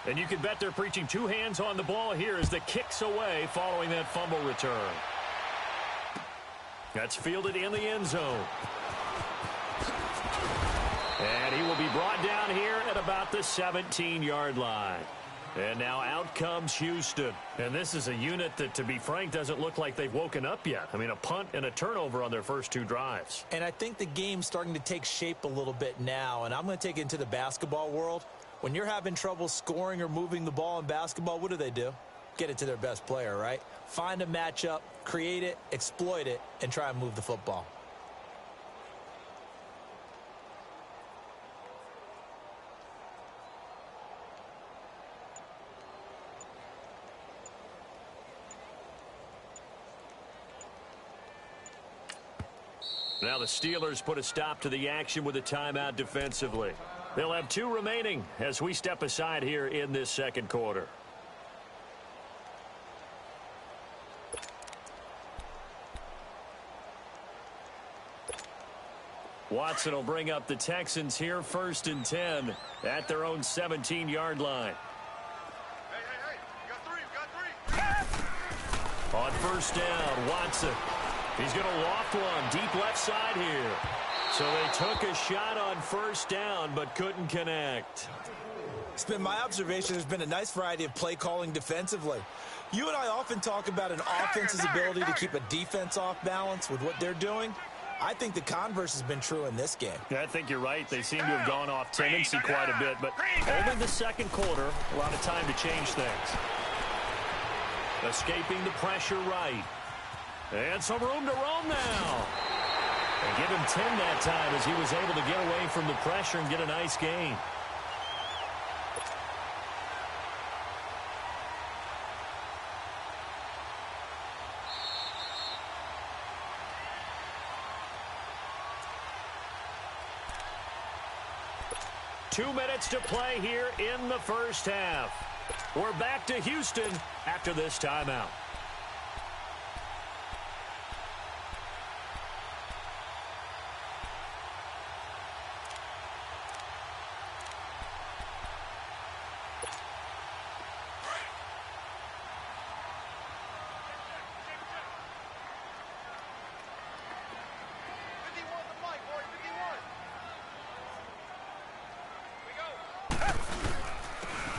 And you can bet they're preaching two hands on the ball here as the kick's away following that fumble return. That's fielded in the end zone. And he will be brought down here at about the 17-yard line. And now out comes Houston. And this is a unit that, to be frank, doesn't look like they've woken up yet. I mean, a punt and a turnover on their first two drives. And I think the game's starting to take shape a little bit now. And I'm going to take it into the basketball world. When you're having trouble scoring or moving the ball in basketball, what do? Get it to their best player, right? Find a matchup, create it, exploit it, and try and move the football. Now the Steelers put a stop to the action with a timeout defensively. They'll have two remaining as we step aside here in this second quarter. Watson will bring up the Texans here, 1st and 10 at their own 17-yard line. Hey, you got three. On first down, Watson. He's going to loft one deep left side here. So they took a shot on first down but couldn't connect. It's been my observation there's been a nice variety of play calling defensively. You and I often talk about an offense's ability to keep a defense off balance with what they're doing. I think the converse has been true in this game. Yeah, I think you're right. They seem to have gone off tendency quite a bit, but only the second quarter, a lot of time to change things. Escaping the pressure right. And some room to roam now. And give him 10 that time as he was able to get away from the pressure and get a nice gain. Two minutes to play here in the first half. We're back to Houston after this timeout.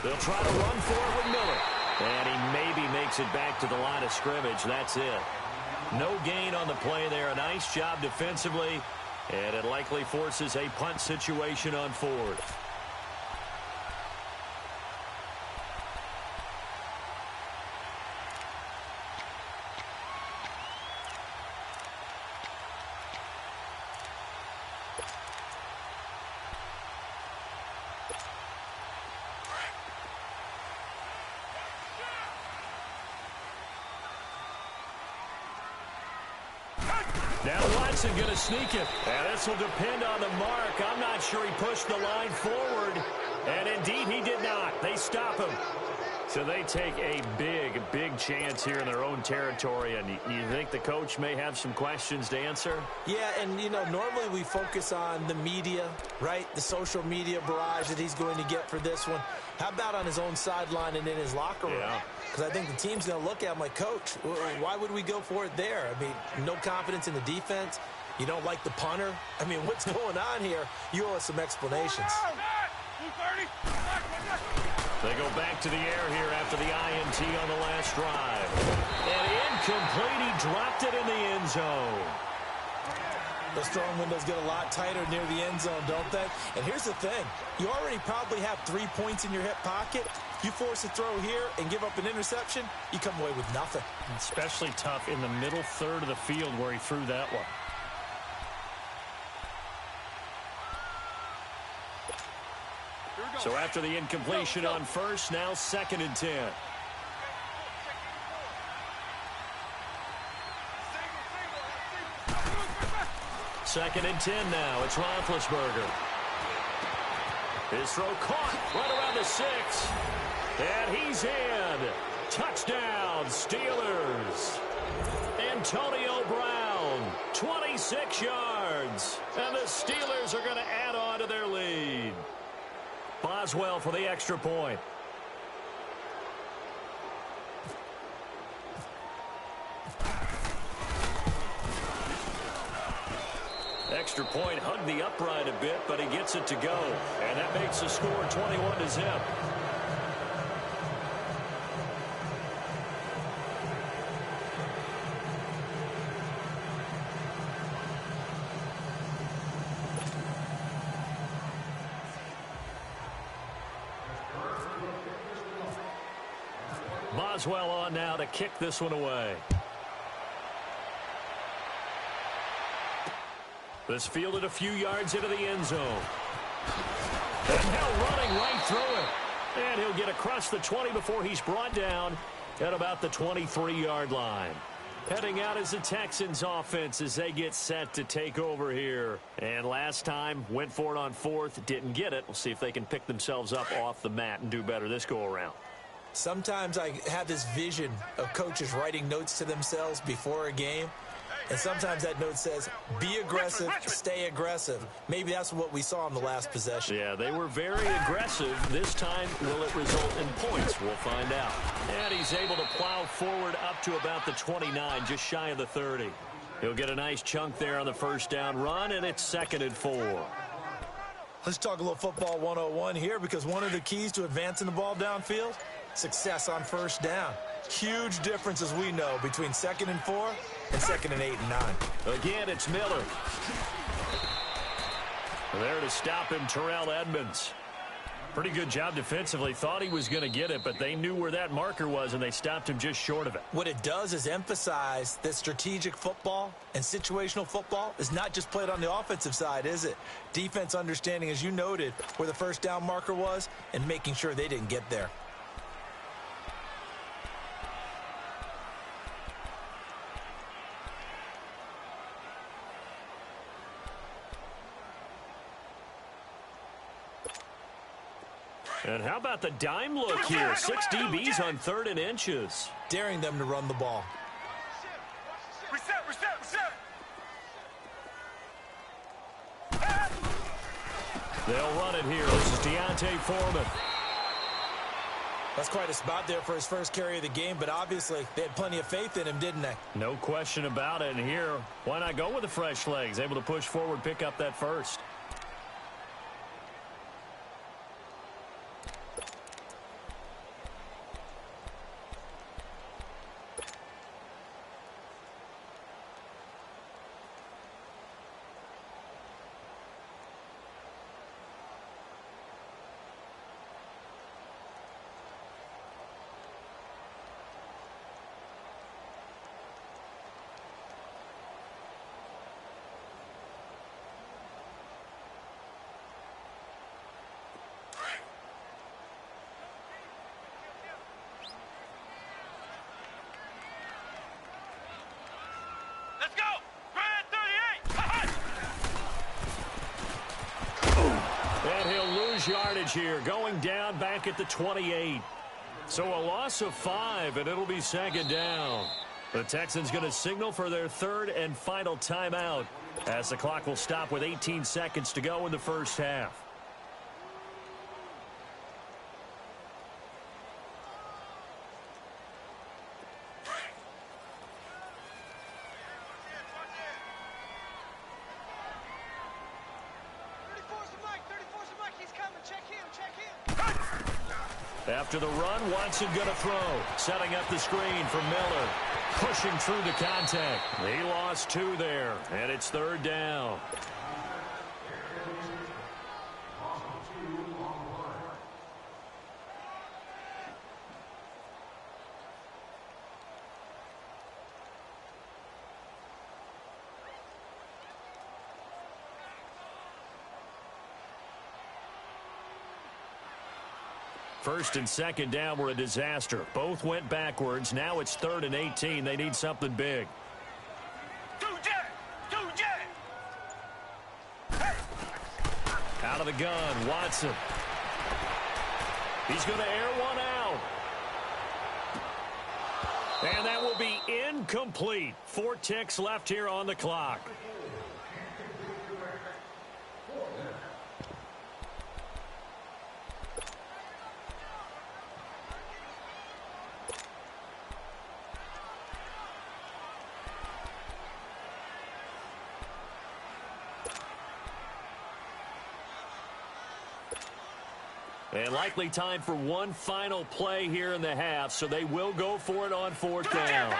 They'll try to run for it with Miller. And he maybe makes it back to the line of scrimmage. That's it. No gain on the play there. A nice job defensively. And it likely forces a punt situation on 4th. Now Watson going to sneak it. And this will depend on the mark. I'm not sure he pushed the line forward. And indeed he did not. They stop him. So they take a big chance here in their own territory. And you think the coach may have some questions to answer? Yeah, and, you know, normally we focus on the media, right? The social media barrage that he's going to get for this one. How about on his own sideline and in his locker room? Yeah. Because I think the team's going to look at him like, Coach, why would we go for it there? I mean, no confidence in the defense. You don't like the punter. I mean, what's going on here? You owe us some explanations. They go back to the air here after the INT on the last drive. And incomplete. He dropped it in the end zone. Those throwing windows get a lot tighter near the end zone, don't they? And here's the thing. You already probably have 3 points in your hip pocket. You force a throw here and give up an interception, you come away with nothing. Especially tough in the middle third of the field where he threw that one. So after the incompletion on first, now 2nd and 10. Second and 10 now. It's Roethlisberger. His throw caught right around the 6. And he's in. Touchdown, Steelers. Antonio Brown, 26 yards. And the Steelers are going to add on to their lead. Boswell for the extra point. extra point, hugged the upright a bit, but he gets it to go. And that makes the score 21-0. Boswell on now to kick this one away. This fielded a few yards into the end zone. And now running right through it. And he'll get across the 20 before he's brought down at about the 23-yard line. Heading out is the Texans offense as they get set to take over here. And last time, went for it on fourth, didn't get it. We'll see if they can pick themselves up off the mat and do better this go-around. Sometimes I have this vision of coaches writing notes to themselves before a game. And sometimes that note says, be aggressive, stay aggressive. Maybe that's what we saw in the last possession. Yeah, they were very aggressive. This time, will it result in points? We'll find out. And he's able to plow forward up to about the 29, just shy of the 30. He'll get a nice chunk there on the first down run, and it's 2nd and 4. Let's talk a little football 101 here, because one of the keys to advancing the ball downfield, success on first down. Huge difference, as we know, between 2nd and 4 and 2nd and 8 and 9. Again, it's Miller. There to stop him, Terrell Edmonds. Pretty good job defensively. Thought he was going to get it, but they knew where that marker was, and they stopped him just short of it. What it does is emphasize that strategic football and situational football is not just played on the offensive side, is it? Defense understanding, as you noted, where the first down marker was and making sure they didn't get there. And how about the dime look here? 6 DBs on 3rd and inches. Daring them to run the ball. Reset. They'll run it here. This is Deontay Foreman. That's quite a spot there for his first carry of the game, but obviously they had plenty of faith in him, didn't they? No question about it. And here, why not go with the fresh legs? Able to push forward, pick up that first. Let's go! Red 38! And he'll lose yardage here, going down back at the 28. So a loss of 5, and it'll be 2nd down. The Texans going to signal for their 3rd and final timeout as the clock will stop with 18 seconds to go in the first half. After the run, Watson going to throw. Setting up the screen for Miller. Pushing through the contact. He lost 2 there, and it's 3rd down. First and 2nd down were a disaster. Both went backwards. Now it's 3rd and 18. They need something big. Out of the gun, Watson. He's going to air one out. And that will be incomplete. 4 ticks left here on the clock. And likely time for one final play here in the half, so they will go for it on fourth down.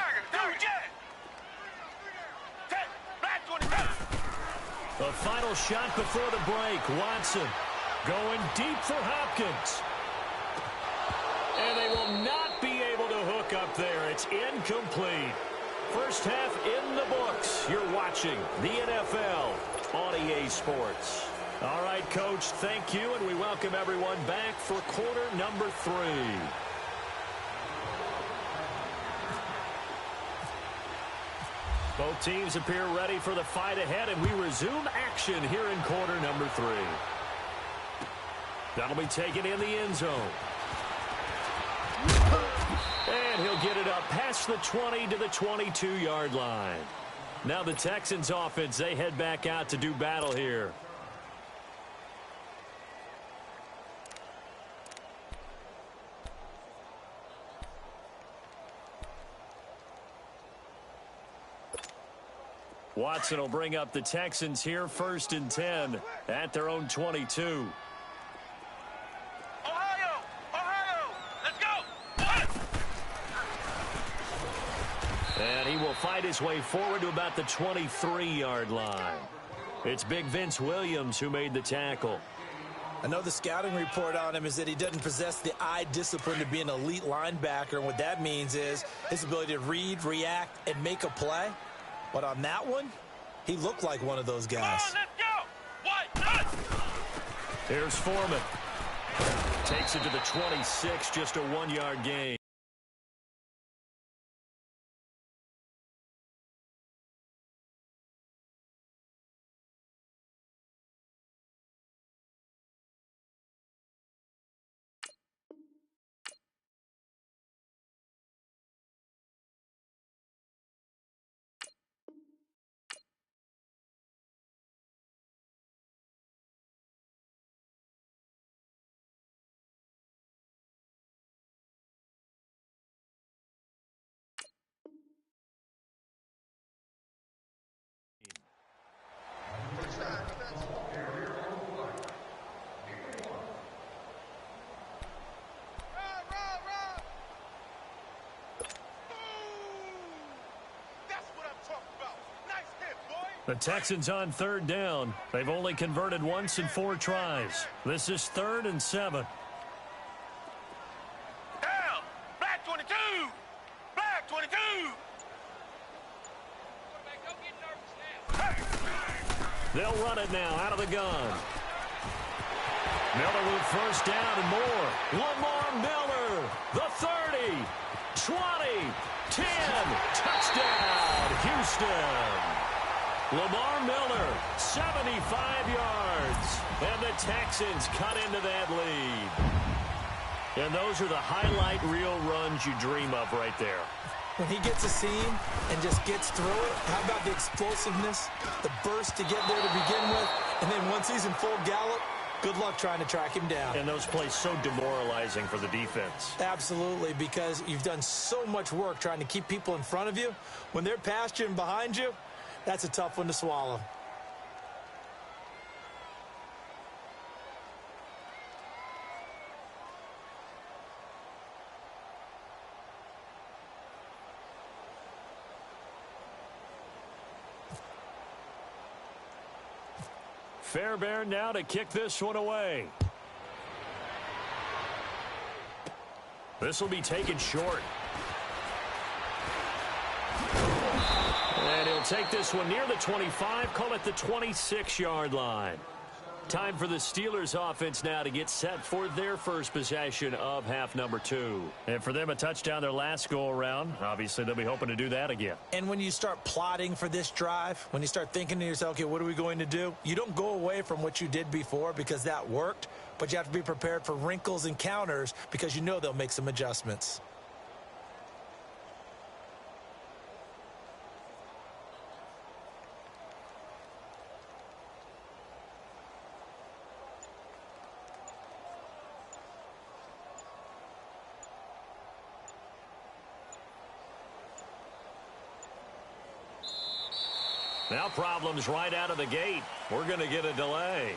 The final shot before the break. Watson going deep for Hopkins. And they will not be able to hook up there. It's incomplete. First half in the books. You're watching the NFL on EA Sports. All right, Coach, thank you, and we welcome everyone back for quarter number 3. Both teams appear ready for the fight ahead, and we resume action here in quarter number 3. That'll be taken in the end zone. And he'll get it up past the 20 to the 22-yard line. Now the Texans offense, they head back out to do battle here. Watson will bring up the Texans here, 1st and 10 at their own 22. Ohio, let's go. And he will fight his way forward to about the 23-yard line. It's Big Vince Williams who made the tackle. I know the scouting report on him is that he doesn't possess the eye discipline to be an elite linebacker. And what that means is his ability to read, react, and make a play. But on that one, he looked like one of those guys. Come on, let's go. Here's Foreman. Takes it to the 26, just a 1-yard gain. The Texans on 3rd down. They've only converted once in 4 tries. This is 3rd and 7. Down. Black 22. Black 22. They'll run it now out of the gun. Miller with 1st down and more. Lamar Miller, the 30, 20, 10, touchdown, Houston. Lamar Miller, 75 yards, and the Texans cut into that lead. And those are the highlight reel runs you dream of right there. When he gets a seam and just gets through it, how about the explosiveness, the burst to get there to begin with, and then once he's in full gallop, good luck trying to track him down. And those plays so demoralizing for the defense. Absolutely, because you've done so much work trying to keep people in front of you. When they're past you and behind you, that's a tough one to swallow. Fairbairn now to kick this one away. This will be taken short. And he'll take this one near the 25, call it the 26-yard line. Time for the Steelers offense now to get set for their first possession of half number 2. And for them, a touchdown their last go-around. Obviously, they'll be hoping to do that again. And when you start plotting for this drive, when you start thinking to yourself, okay, what are we going to do? You don't go away from what you did before because that worked, but you have to be prepared for wrinkles and counters because you know they'll make some adjustments. Now problems right out of the gate. We're going to get a delay.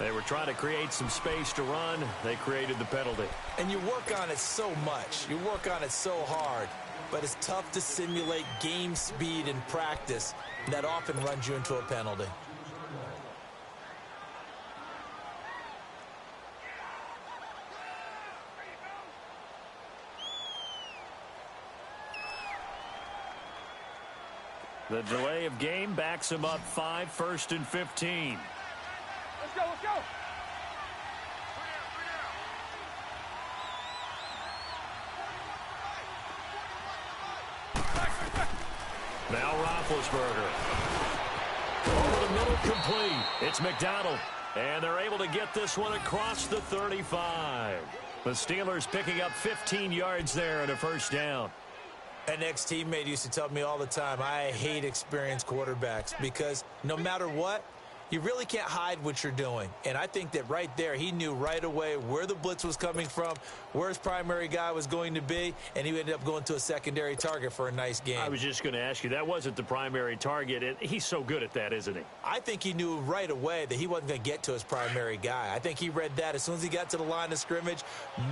They were trying to create some space to run. They created the penalty. And you work on it so much. You work on it so hard. But it's tough to simulate game speed in practice. That often runs you into a penalty. The delay of game backs him up 5, 1st and 15. Let's go, let's go. Now Roethlisberger. Over the middle, complete. It's McDonald. And they're able to get this one across the 35. The Steelers picking up 15 yards there and a first down. An ex-teammate used to tell me all the time, I hate experienced quarterbacks because no matter what, you really can't hide what you're doing. And I think that right there, he knew right away where the blitz was coming from, where his primary guy was going to be, and he ended up going to a secondary target for a nice game. I was just going to ask you, that wasn't the primary target. And he's so good at that, isn't he? I think he knew right away that he wasn't going to get to his primary guy. I think he read that as soon as he got to the line of scrimmage,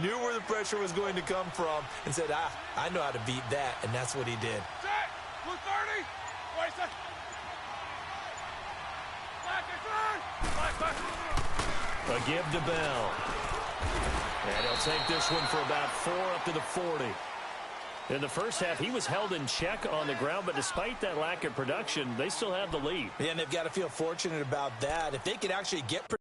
knew where the pressure was going to come from, and said, I know how to beat that, and that's what he did. Set. 230. Wait a second. A give to Bell. And he'll take this one for about 4 up to the 40. In the first half, he was held in check on the ground, but despite that lack of production, they still have the lead. Yeah, and they've got to feel fortunate about that. If they could actually get production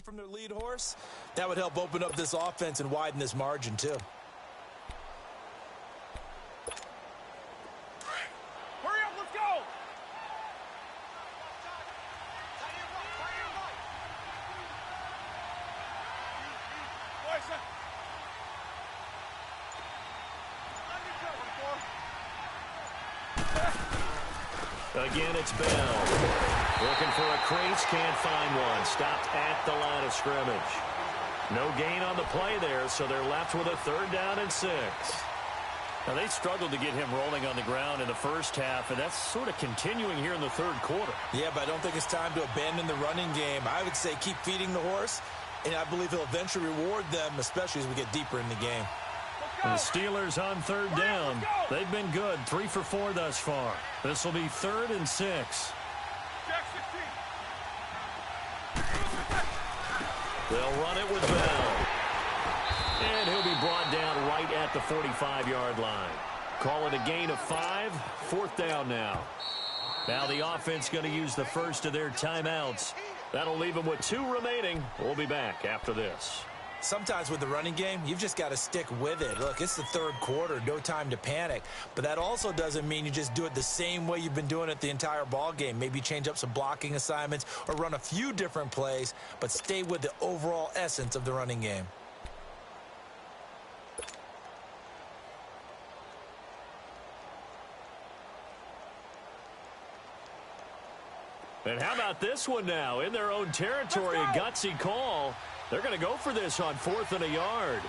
from their lead horse, that would help open up this offense and widen this margin too. Hurry up, let's go. Wait a second. Again, it's Bell. Looking for a crease, can't find one. Stopped at the line of scrimmage. No gain on the play there, so they're left with a 3rd down and 6. Now, they struggled to get him rolling on the ground in the first half, and that's sort of continuing here in the 3rd quarter. Yeah, but I don't think it's time to abandon the running game. I would say keep feeding the horse, and I believe he'll eventually reward them, especially as we get deeper in the game. The Steelers on 3rd down. They've been good, 3 for 4 thus far. This will be 3rd and 6. They'll run it with Bell. And he'll be brought down right at the 45-yard line. Call it a gain of 5, 4th down now. Now the offense going to use the first of their timeouts. That'll leave them with 2 remaining. We'll be back after this. Sometimes with the running game, you've just got to stick with it. Look, it's the 3rd quarter, no time to panic. But that also doesn't mean you just do it the same way you've been doing it the entire ball game. Maybe change up some blocking assignments or run a few different plays, but stay with the overall essence of the running game. And how about this one now? In their own territory, a gutsy call. They're going to go for this on 4th and a yard.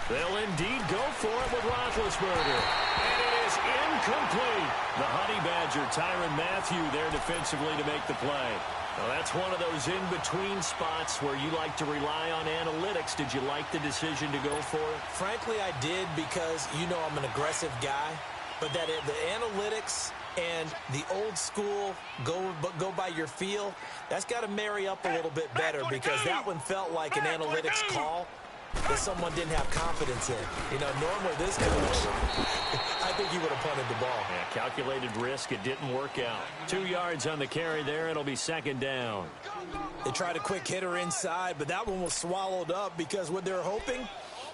They'll indeed go for it with Roethlisberger. And it is incomplete. The Honey Badger, Tyrann Mathieu, there defensively to make the play. Now, that's one of those in-between spots where you like to rely on analytics. Did you like the decision to go for it? Frankly, I did, because you know I'm an aggressive guy. But that the analytics and the old school go by your feel, that's got to marry up a little bit better, because that one felt like an analytics call that someone didn't have confidence in. You know, normally this coach, I think he would have punted the ball. Yeah, calculated risk. It didn't work out. 2 yards on the carry there. It'll be 2nd down. They tried a quick hitter inside, but that one was swallowed up, because what they're hoping,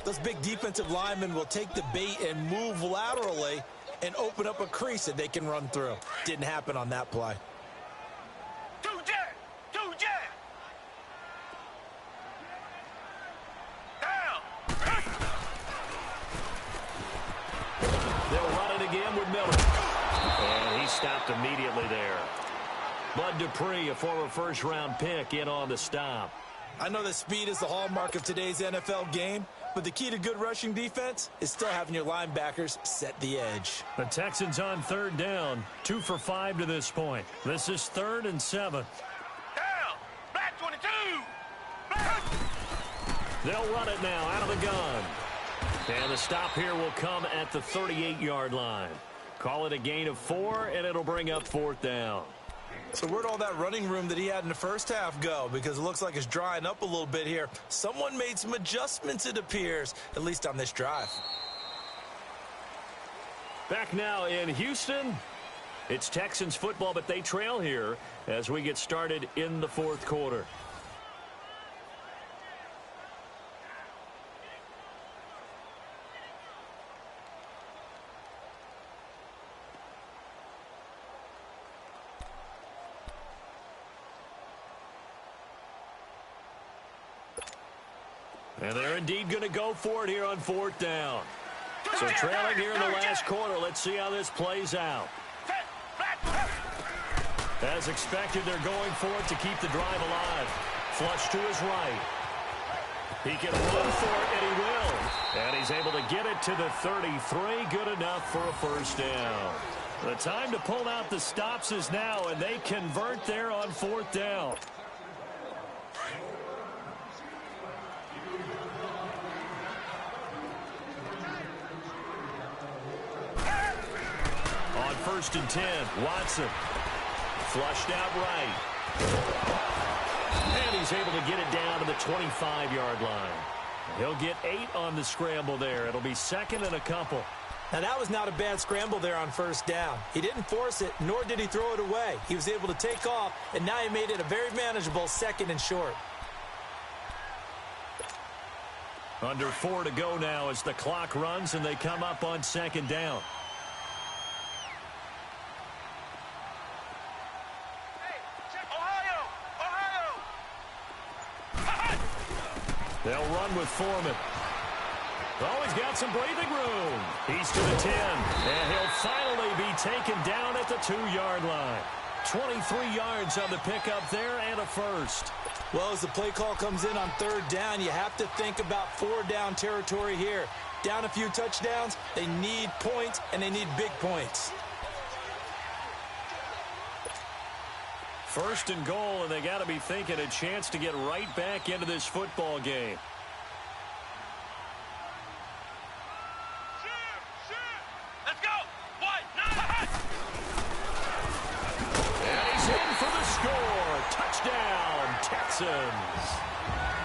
those big defensive linemen will take the bait and move laterally and open up a crease that they can run through. Didn't happen on that play. Again with Miller. And he stopped immediately there. Bud Dupree, a former first-round pick, in on the stop. I know that speed is the hallmark of today's NFL game, but the key to good rushing defense is still having your linebackers set the edge. The Texans on 3rd down, 2 for 5 to this point. This is 3rd and 7. Down! Black 22! Black! They'll run it now out of the gun. And the stop here will come at the 38-yard line. Call it a gain of 4, and it'll bring up 4th down. So where'd all that running room that he had in the first half go? Because it looks like it's drying up a little bit here. Someone made some adjustments, it appears, at least on this drive. Back now in Houston. It's Texans football, but they trail here as we get started in the 4th quarter. And they're indeed going to go for it here on 4th down. So trailing here in the last quarter. Let's see how this plays out. As expected, they're going for it to keep the drive alive. Flush to his right. He can run for it, and he will. And he's able to get it to the 33. Good enough for a first down. The time to pull out the stops is now, and they convert there on 4th down. On 1st and 10, Watson. Flushed out right. And he's able to get it down to the 25-yard line. He'll get 8 on the scramble there. It'll be 2nd and a couple. Now, that was not a bad scramble there on 1st down. He didn't force it, nor did he throw it away. He was able to take off, and now he made it a very manageable 2nd and short. Under 4 to go now as the clock runs, and they come up on 2nd down. They'll run with Foreman. Oh, he's got some breathing room. He's to the 10, and he'll finally be taken down at the 2-yard line. 23 yards on the pickup there and a first. Well, as the play call comes in on 3rd down, you have to think about 4-down territory here. Down a few touchdowns, they need points, and they need big points. 1st and goal, and they got to be thinking a chance to get right back into this football game. Let's go! White, And he's in for the score. Touchdown, Texans.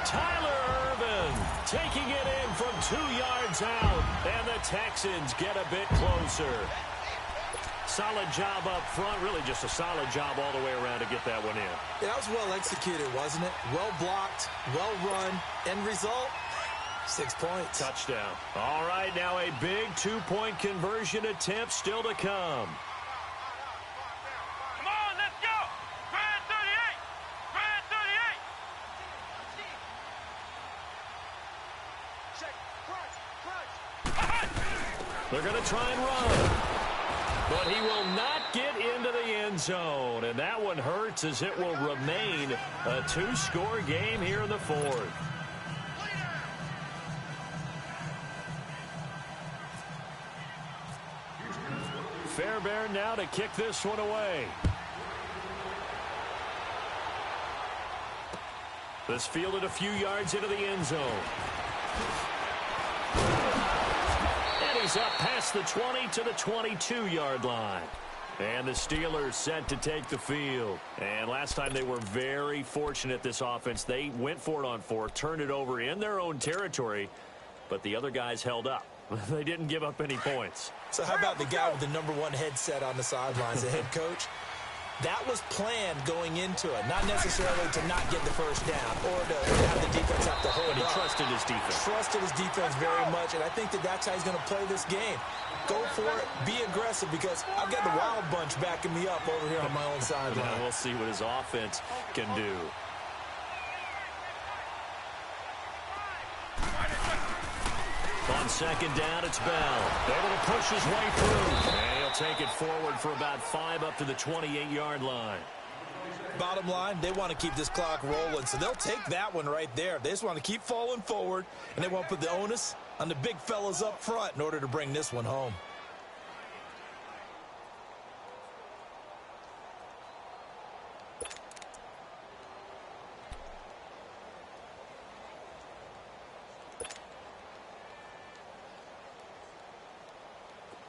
Tyler Ervin taking it in from 2 yards out, and the Texans get a bit closer. Solid job up front. Really just a solid job all the way around to get that one in. Yeah, that was well executed, wasn't it? Well blocked, well run. End result, 6 points. Touchdown. All right, now a big 2-point conversion attempt still to come. Come on, let's go! Grand 38! Grand 38! Check, crunch, crunch! They're going to try and run. but he will not get into the end zone. And that one hurts as it will remain a two-score game here in the fourth. Fairbairn now to kick this one away. This fielded a few yards into the end zone. And he's up past the 20 to the 22-yard line. And the Steelers set to take the field. And last time they were very fortunate, this offense. They went for it on fourth, turned it over in their own territory, but the other guys held up. They didn't give up any points. So how about the guy with the #1 headset on the sidelines, the head coach? That was planned going into it, not necessarily to not get the first down or to have the defense have to hold But he up. trusted his defense. Trusted his defense very much, and I think that that's how he's going to play this game. Go for it, be aggressive, because I've got the Wild Bunch backing me up over here on my own sideline. And we'll see what his offense can do. On second down, it's Bell. Able to push his way through. And he'll take it forward for about 5 up to the 28-yard line. Bottom line, they want to keep this clock rolling, so they'll take that one right there. They just want to keep falling forward, and they want to put the onus on the big fellas up front in order to bring this one home.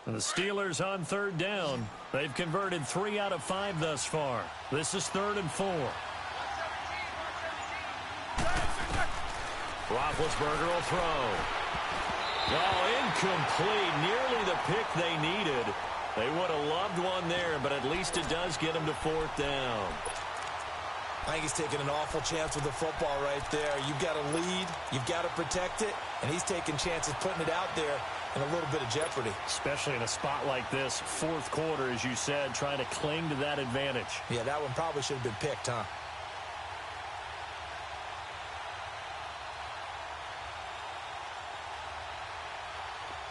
The Steelers on third down. They've converted 3 out of 5 thus far. This is 3rd and 4. Roethlisberger will throw. Oh, incomplete. Nearly the pick they needed. They would have loved one there, but at least it does get them to 4th down. I think he's taking an awful chance with the football right there. You've got to lead, you've got to protect it, and he's taking chances putting it out there in a little bit of jeopardy. Especially in a spot like this, 4th quarter, as you said, trying to cling to that advantage. Yeah, that one probably should have been picked, huh?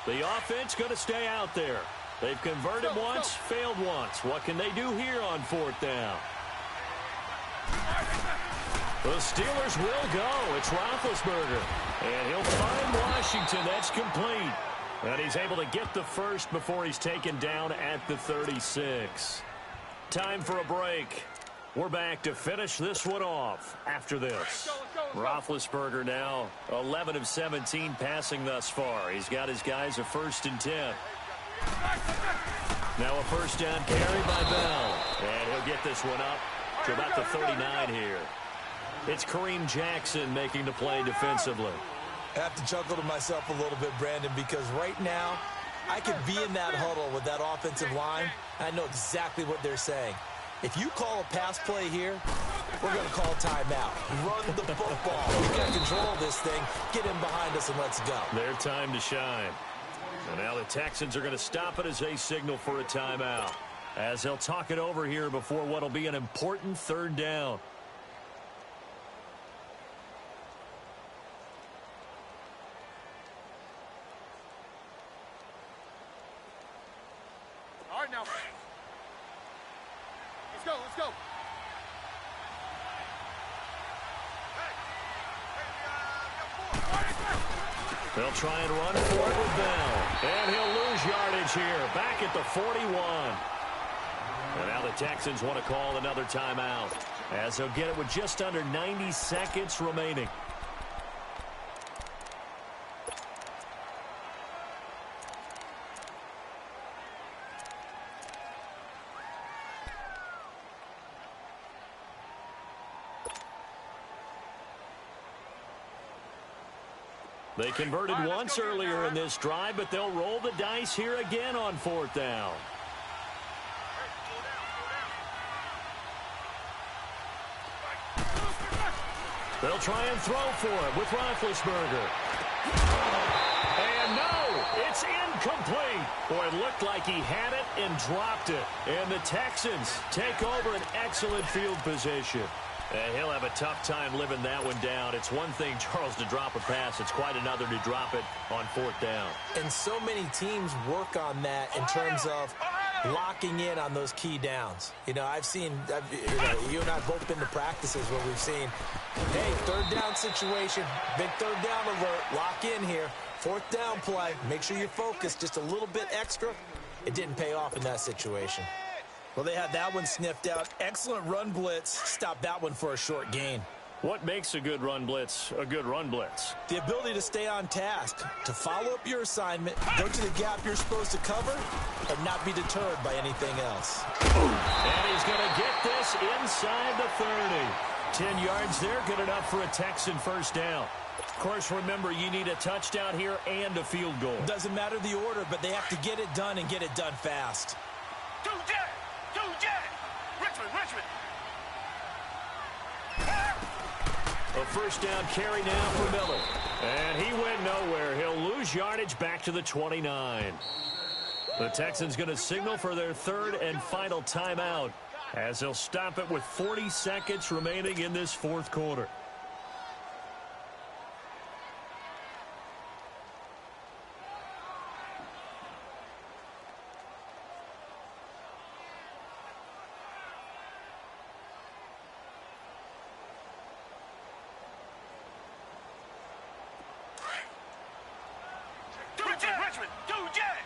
The offense going to stay out there. They've converted once, failed once. What can they do here on 4th down? The Steelers will go. It's Roethlisberger. And he'll find Washington. That's complete. And he's able to get the first before he's taken down at the 36. Time for a break. We're back to finish this one off after this. Roethlisberger now 11 of 17 passing thus far. He's got his guys a 1st and 10. Now a 1st down carry by Bell. And he'll get this one up to about the 39 here. It's Kareem Jackson making the play defensively. I have to chuckle to myself a little bit, Brandon, because right now I could be in that huddle with that offensive line. I know exactly what they're saying. If you call a pass play here, we're going to call timeout. Run the football. We've got control of this thing. Get in behind us and let's go. Their time to shine. And now the Texans are going to stop it as they signal for a timeout, as they'll talk it over here before what will be an important 3rd down. All right, now. Let's go, let's go. They'll try and run for it with Bell. And he'll lose yardage here. Back at the 41. And now the Texans want to call another timeout, as they'll get it with just under 90 seconds remaining. They converted once earlier in this drive, but they'll roll the dice here again on 4th down. They'll try and throw for it with Roethlisberger. And no, it's incomplete. Boy, it looked like he had it and dropped it. And the Texans take over an excellent field position. And he'll have a tough time living that one down. It's one thing, Charles, to drop a pass. It's quite another to drop it on 4th down. And so many teams work on that in terms of locking in on those key downs. You know, you and I have both been to practices where we've seen, hey, third down situation, big third down alert, lock in here, fourth down play, make sure you're focused just a little bit extra. It didn't pay off in that situation. Well, they had that one sniffed out. Excellent run blitz. Stopped that one for a short gain. What makes a good run blitz a good run blitz? The ability to stay on task, to follow up your assignment, go to the gap you're supposed to cover, and not be deterred by anything else. And he's going to get this inside the 30. 10 yards there, good enough for a Texan first down. Of course, remember, you need a touchdown here and a field goal. Doesn't matter the order, but they have to get it done and get it done fast. Two jet! Richmond! A first down carry now for Miller. And he went nowhere. He'll lose yardage back to the 29. The Texans going to signal for their third and final timeout as they'll stop it with 40 seconds remaining in this fourth quarter. Richmond! Two jet!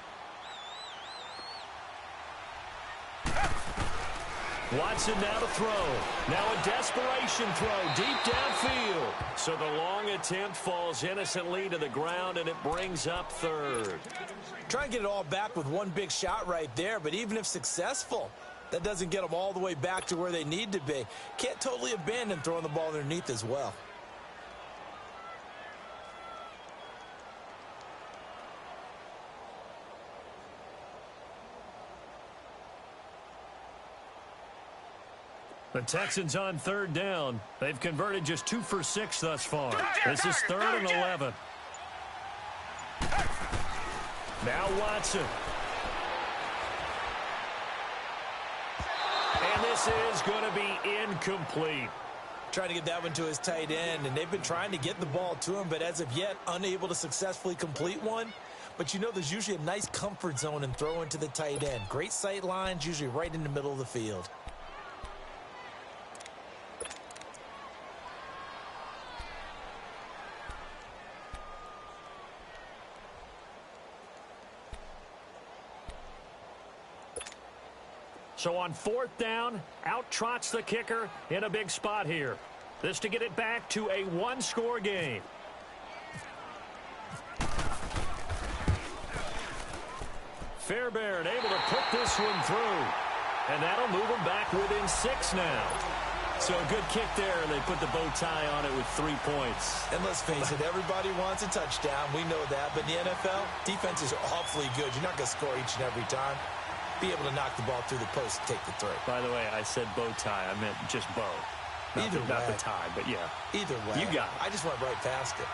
Watson now to throw. Now a desperation throw deep downfield. So the long attempt falls innocently to the ground, and it brings up third. Try and get it all back with one big shot right there, but even if successful, that doesn't get them all the way back to where they need to be. Can't totally abandon throwing the ball underneath as well. The Texans on third down. They've converted just 2 for 6 thus far. This is 3rd and 11. Now Watson. And this is going to be incomplete. Trying to get that one to his tight end, and they've been trying to get the ball to him, but as of yet, unable to successfully complete one. But you know, there's usually a nice comfort zone in throwing to the tight end. Great sight lines, usually right in the middle of the field. So on 4th down, out trots the kicker in a big spot here. This to get it back to a one-score game. Fairbairn able to put this one through. And that'll move them back within 6 now. So a good kick there, and they put the bow tie on it with 3 points. And let's face it, everybody wants a touchdown. We know that. But in the NFL, defenses are awfully good. You're not going to score each and every time. Be able to knock the ball through the post and take the throw. By the way, I said bow tie. I meant just bow. Not the tie, but yeah. Either way. You got it. I just went right past it.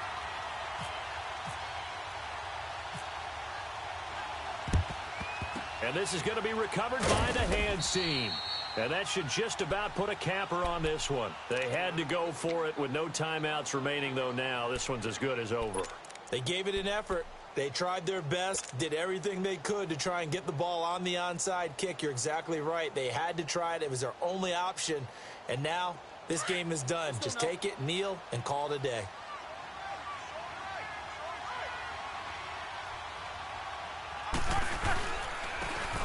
And this is going to be recovered by the hands team. And that should just about put a capper on this one. They had to go for it with no timeouts remaining, though now. This one's as good as over. They gave it an effort. They tried their best, did everything they could to try and get the ball on the onside kick. You're exactly right. They had to try it. It was their only option. And now this game is done. Just take it, kneel, and call it a day.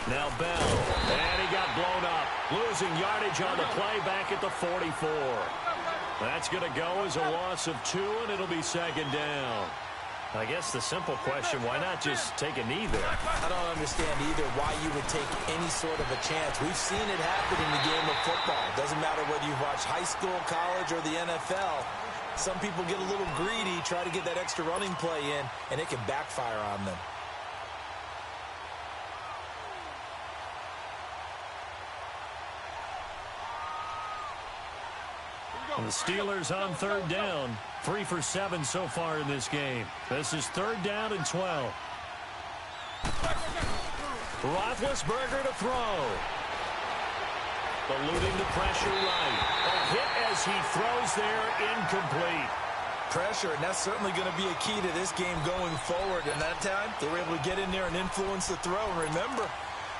Now Bell, and he got blown up. Losing yardage on the play back at the 44. That's going to go as a loss of 2, and it'll be 2nd down. I guess the simple question, why not just take a knee there? I don't understand either why you would take any sort of a chance. We've seen it happen in the game of football. Doesn't matter whether you've watched high school, college, or the NFL. Some people get a little greedy, try to get that extra running play in, and it can backfire on them. And the Steelers on third down. 3 for 7 so far in this game. This is 3rd down and 12. Roethlisberger to throw. Eluding the pressure right. A hit as he throws there, incomplete. Pressure, and that's certainly going to be a key to this game going forward. And that time, they were able to get in there and influence the throw. And remember,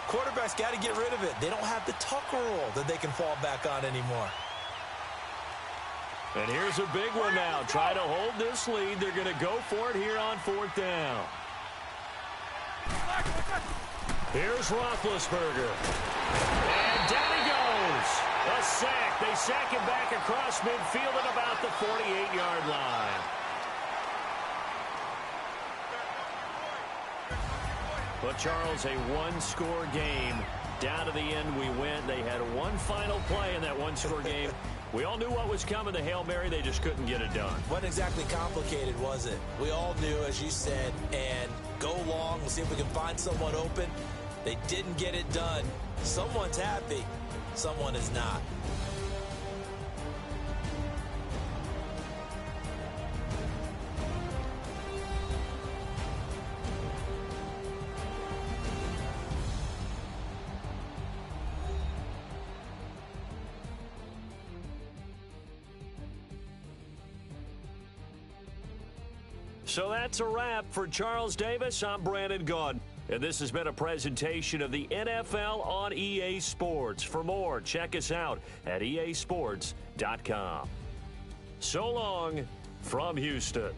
Quarterbacks got to get rid of it. They don't have the Tucker rule that they can fall back on anymore. And here's a big one now. Try to hold this lead. They're going to go for it here on 4th down. Here's Roethlisberger. And down he goes. A sack. They sack him back across midfield at about the 48-yard line. But, Charles, a one-score game. Down to the end we went. They had one final play in that one-score game. We all knew what was coming, the Hail Mary. They just couldn't get it done. Wasn't exactly complicated, was it? We all knew, as you said, and go long. We'll see if we can find someone open. They didn't get it done. Someone's happy. Someone is not. So that's a wrap for Charles Davis. I'm Brandon Gaudin, and this has been a presentation of the NFL on EA Sports. For more, check us out at easports.com. So long from Houston.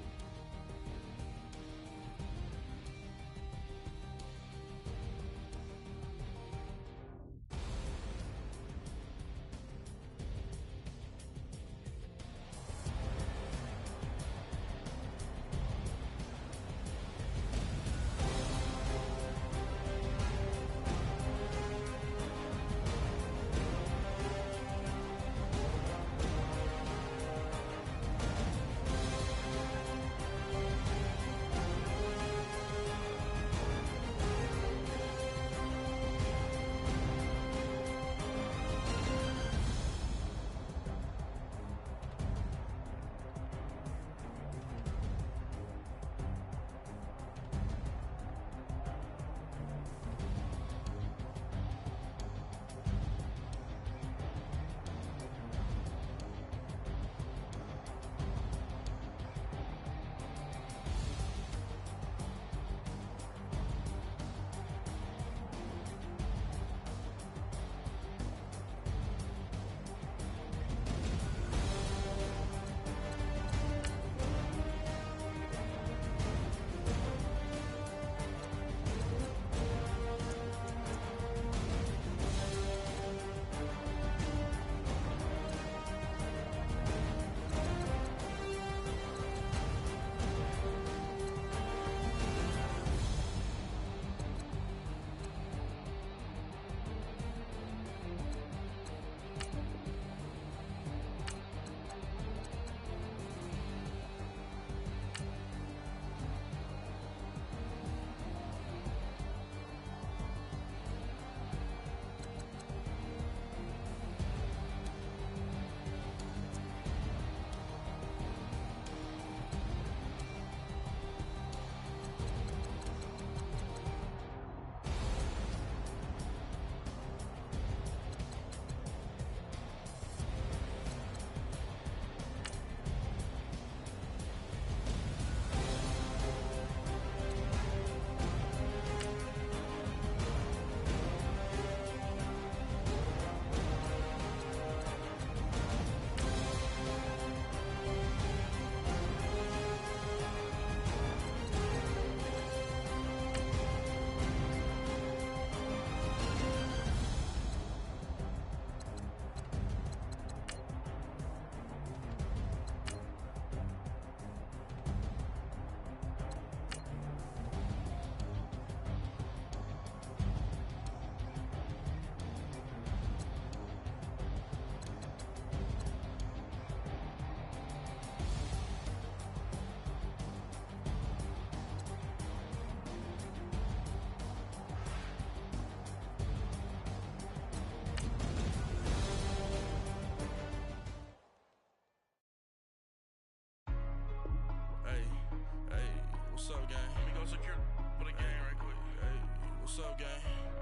What's up, gang? Let me go secure for the game right quick. Hey, what's up, gang?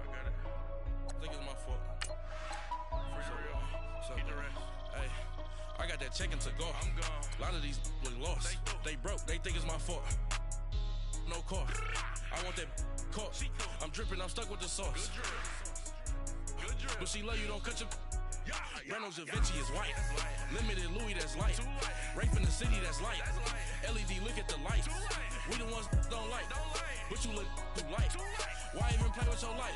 I got it. I think it's my fault. For real. What's up, hey, I got that check-in to go. I'm gone. A lot of these look lost. They broke. They think it's my fault. no car. I want that caught. I'm dripping, I'm stuck with the sauce. But she love you, don't cut your. Reynolds Da Vinci is white. Limited Louis, that's light. Rape in the city, that's light. LED, look at the light. We the ones don't like. But you look too light. Why even play with your life?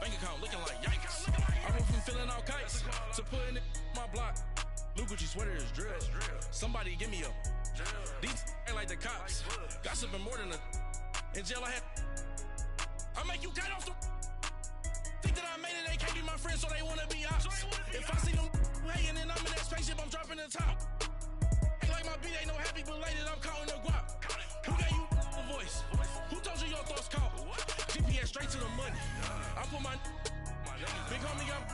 Bank account looking like yikes. I went from filling out kites to putting it my block. Blue Gucci sweater is drill. Somebody give me a. These ain't like the cops. Gossiping more than a. In jail I had. I make you cut off the. Think that I made it, they can't be my friends, so they wanna be ops. If I see them hating and I'm in that spaceship, I'm dropping the top. Ain't like my beat, ain't no happy belated, I'm counting the guap. Who gave you a voice? Who told you your thoughts count? GPS straight to the money. I put my big homie up.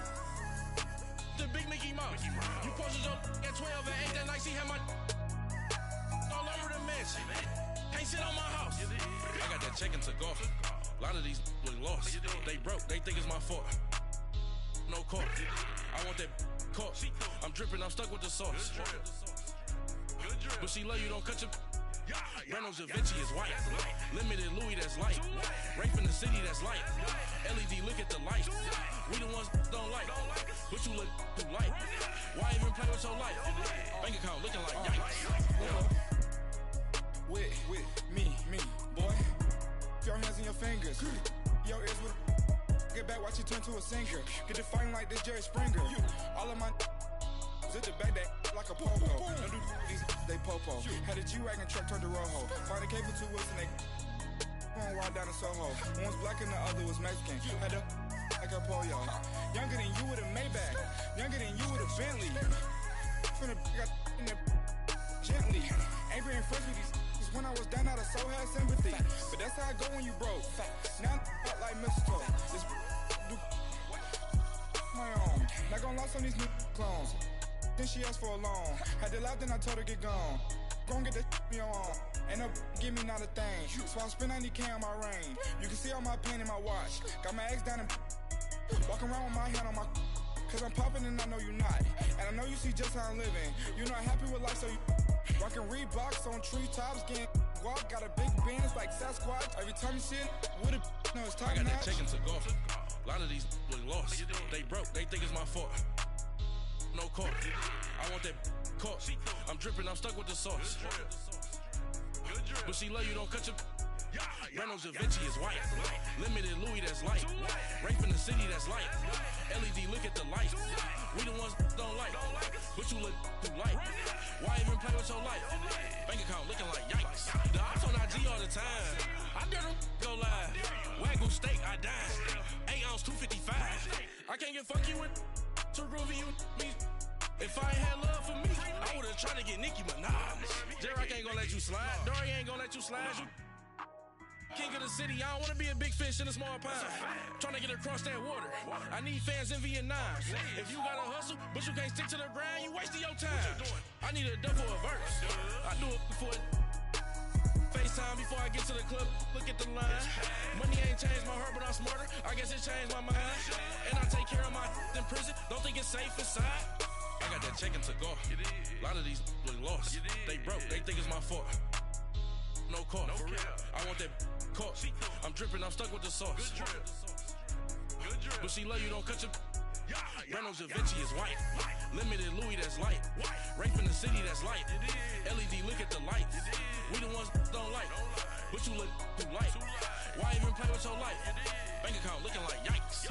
The big Mickey Mouse. You posted your at 12 and 8 that night, she had my all over the mansion. Can't sit on my house. I got that check into golf. A lot of these look lost. They broke, they think it's my fault. No court. I want that caught. I'm dripping, I'm stuck with the sauce. But she love you, don't cut your. Reynolds Da Vinci is white. Limited Louis, that's light. Rape in the city, that's light. LED, look at the light. We the ones don't like. But you look too light. Why even play with your life? Bank account looking like yikes. With me, boy. Your hands in your fingers. Your ears with get back, watch you turn to a singer. Get the fighting like this Jerry Springer. All of my zip the back that like a popo. Don't do these they popo. Had a G-Wagon truck turned to Rojo. Find a cable 2 wheels and they going wild down in Soho. One was black and the other was Mexican. Had a like a pollo. Younger than you with a Maybach. Younger than you with a Bentley. From the got in the gently. Ain't been friends with these. When I was down, I so had sympathy. But that's how I go when you broke. Now I'm like mistletoe. This do my own. Not gonna lost on these new clones. Then she asked for a loan. Had to laugh, then I told her get gone. Gon' get that me on. Ain't no give me not a thing. So I spend 90K on my ring. You can see all my pain in my watch. Got my ex down and walking around with my hand on my. Cause I'm popping and I know you not. And I know you see just how I'm living. You not happy with life, so you. Rockin' Reeboks on treetops, getting guap, got a big bands like Sasquatch. Every time you see it, with it, no, it's top notch. I got that check into golf. A lot of these look lost. They broke, they think it's my fault. No court. I want that caught. I'm dripping, I'm stuck with the sauce. But she love you, don't cut your. Reynolds Da Vinci is white. Limited Louis, that's light. Rape in the city, that's light. LED, look at the light. We the ones don't like. But you look too light. Why even play with your life? Bank account looking like yikes. The ops on IG all the time. I dare them go live. Wagyu steak, I died. 8 ounce, 255. I can't get fuck you with too groovy you me. If I ain't had love for me, I would've tried to get Nicki Minaj. J-Rock ain't gonna let you slide. Dory ain't gonna let you slide. You king of the city, I don't wanna be a big fish in a small pond. Trying to get across that water. I need fans in Vietnam. If you gotta hustle, but you can't stick to the grind, you wasting your time. I need a double a verse. I do it before FaceTime before I get to the club. Look at the line. Money ain't changed my heart, but I'm smarter. I guess it changed my mind. And I take care of my in prison. Don't think it's safe inside. I got that check into golf. A lot of these look lost. They broke, they think it's my fault. No court. I want that caught. I'm dripping, I'm stuck with the sauce. But she love you, don't cut your. Reynolds Da Vinci is white. Limited Louis, that's light. Rape in the city, that's light. LED, look at the light. We the ones don't like. But you look too light. Why even play with your life? Bank account looking like yikes.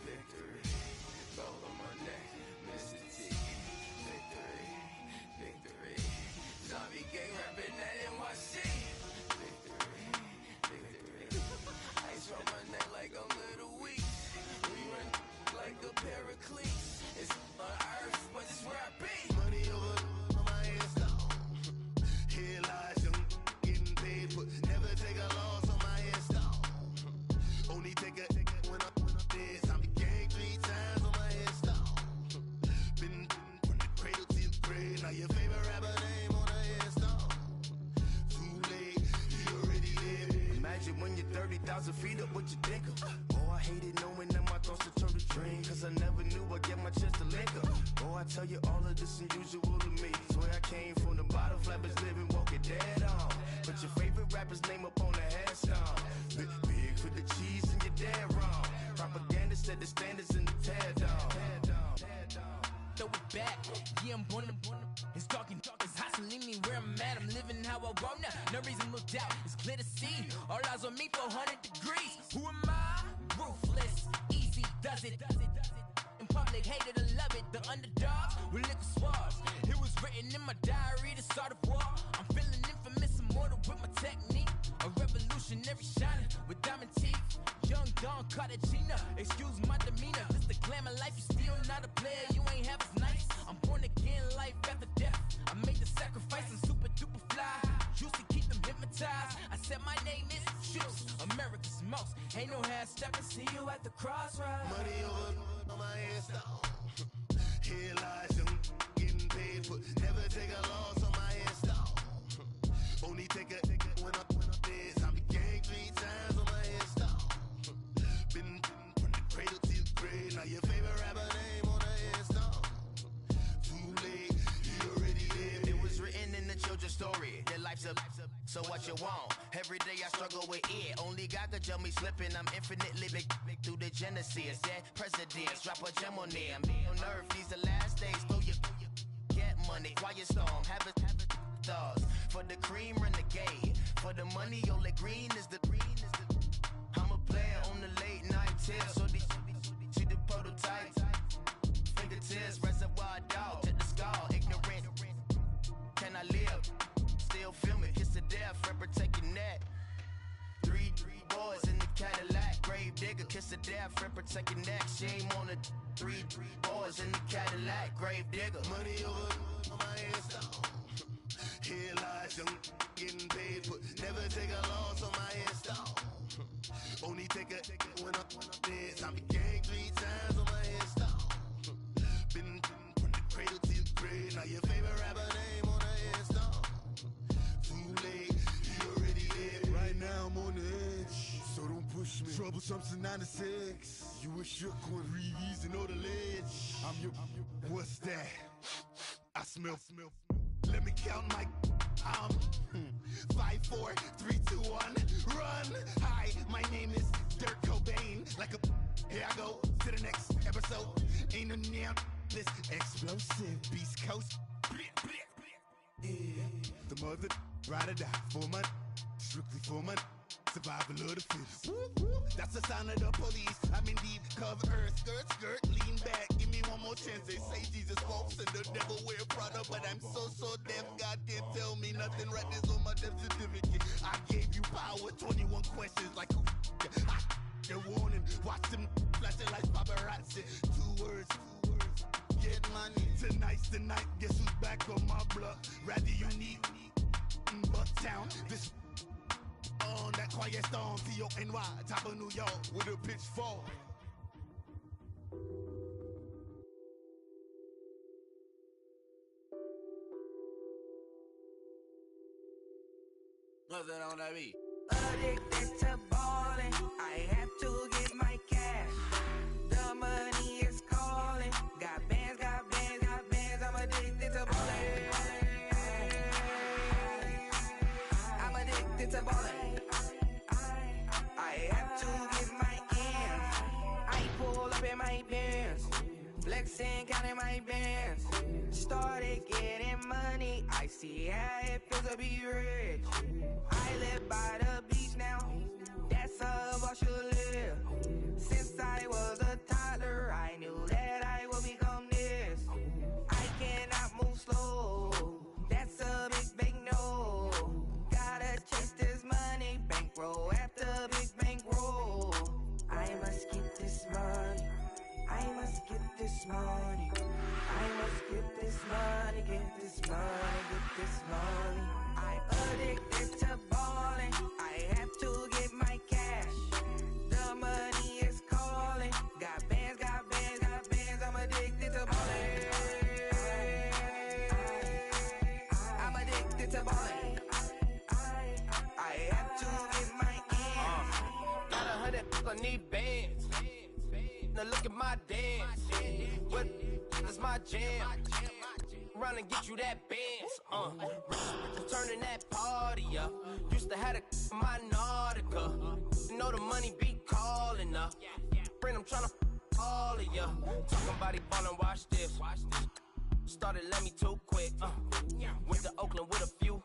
Victory, gold on my neck, you when you're 30,000 feet up with your dinker. Oh, I hated knowing that my thoughts would turn to dream, cause I never knew I'd get my chance to link up. Oh, I tell you all of this unusual to me. Swear I came from the bottom, flappers living, walking dead on. Put your favorite rapper's name up on the headstone. Big for the cheese and you're dead wrong. Propaganda set the standards in the tear down. Throw it back, yeah, I'm born. It's talking, it's hustling me where I'm at. I'm living how I want now. No reason to look out, it's clear to see. All eyes on me for 100 degrees. Who am I? Ruthless, easy, does it. In public, hated to love it. The underdogs with liquor swabs. It was written in my diary to start a war. I'm feeling infamous, immortal with my technique. A revolutionary shining with diamond teeth. Young Don Cartagena, excuse my demeanor. This the glamour life, you still not a player, you ain't half as nice. I'm born again, life after death. I made the sacrifice, I'm super duper fly. Used to keep them hypnotized. I said my name is Juice, America's most. Ain't no half stepping, see you at the crossroads. Money over on my headstone. Here lies them getting paid for. Never take a loss on my headstone. Only take a when I'm dead. I be gang 3 times on my headstone. Been from the cradle to the grave. Now your favorite rapper name on the headstone. Too late, you already lived. It was written in the children's story. Their life's up, so what you want? Every day I struggle with it. Only God could tell me slipping. I'm infinitely big through the genesis. Dead presidents, drop a gem on them. On earth, these the last days. Throw your get money, quiet storm. Have it thoughts. For the cream, renegade. For the money, only green is the. I'm a player on the late night tips. So they see the prototype. Fingertips, reservoir dog. To the skull, ignorant. Can I live? Still film it. Kiss the death, ripper taking that. Three boys in the Cadillac. Grave digger, kiss the death, ripper taking that. Shame on the three boys in the Cadillac. Grave digger. Money over on my headstone. Here lies them getting paid for. Never take a loss on my headstone. Only take a when I'm dead. I be gang 3 times on my headstone. Been from the cradle to the grave. Now your favorite rapper name on the headstone. Too late, you already lived. Right now I'm on the edge, so don't push me. Troublesome since 96. You a shook one, Reeves and know the ledge. I'm your. What's that? I smell. Let me count my 5, 4, 3, 2, 1, run. Hi, my name is Dirk Cobain. Like a here I go to the next episode. Ain't no damn this explosive Beast Coast. Yeah. The mother ride or die for my strictly for my survival of the fittest. That's the sound of the police. I'm indeed cover earth, skirt, lean back. Give me one more chance. They say Jesus walks and the devil wear Prada, but I'm so deaf. God can't tell me nothing. Right this on my death certificate. I gave you power. 21 questions like who? You're warning. Watch them flashing like paparazzi. 2 words. Get money. Tonight's the night. Guess who's back on my block? Rather unique. Bucktown. This. On that quiet storm, T-O-N-Y, top of New York, with a pitchfork. What's that on that beat? Addicted to ballin', I have to get my cash. The money is calling. Got bands, I'm addicted to ballin'. I'm addicted to ballin'. I have to get my ends. I pull up in my pants, flexing, counting my bands. Started getting money, I see how it feels to be rich. I live by the beach now, that's how I should live. Since I was a toddler, I knew that I would become this. I cannot move slow, that's a big no. Gotta chase this money, bankroll after big bankroll. I must get this money, I must get this money. I must get this money, get this money, get this money. I'm addicted to ballin', I I need bands. Now look at my dance. What is my jam? Run and get you that bands. Turning that party up. Used to have a my Nautica. You know the money be calling up. Friend, I'm tryna all of ya. Talking about he ballin', watch this. Started let me too quick. Went to Oakland with a few.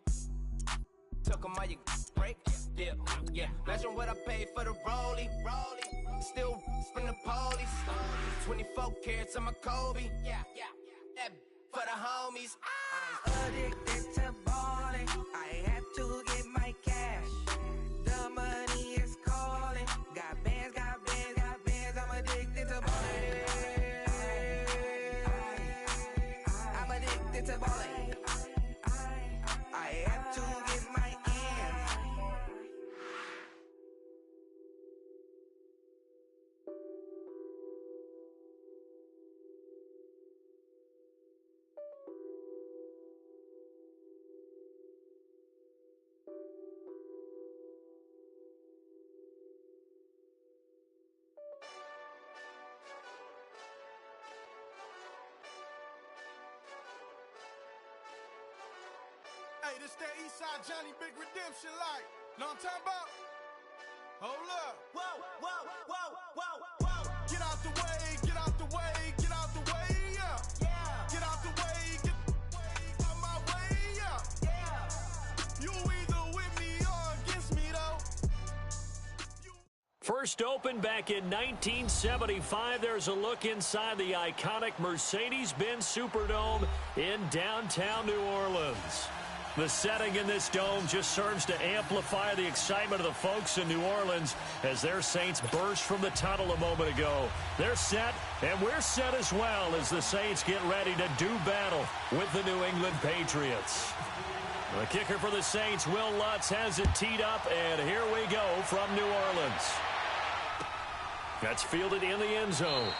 Took 'em all you break. Yeah. Imagine what I paid for the rollie. Still from the police. 24 carats on my Kobe. That for the homies. I'm addicted to balling. I have to get my cash. The money is calling. Got bands, got bands, got bands. I'm addicted to balling. I'm addicted to balling. I have to get my ends. Hey, this that Eastside Johnny Big Redemption like. Know what I'm talking about? Hold up. Whoa. Get out the way, get out the way, get out the way, yeah. Get out the way, get out my way, yeah. You either with me or against me, though. First opened back in 1975. There's a look inside the iconic Mercedes-Benz Superdome in downtown New Orleans. The setting in this dome just serves to amplify the excitement of the folks in New Orleans as their Saints burst from the tunnel a moment ago. They're set, and we're set as well as the Saints get ready to do battle with the New England Patriots. The kicker for the Saints, Will Lutz, has it teed up, and here we go from New Orleans. That's fielded in the end zone.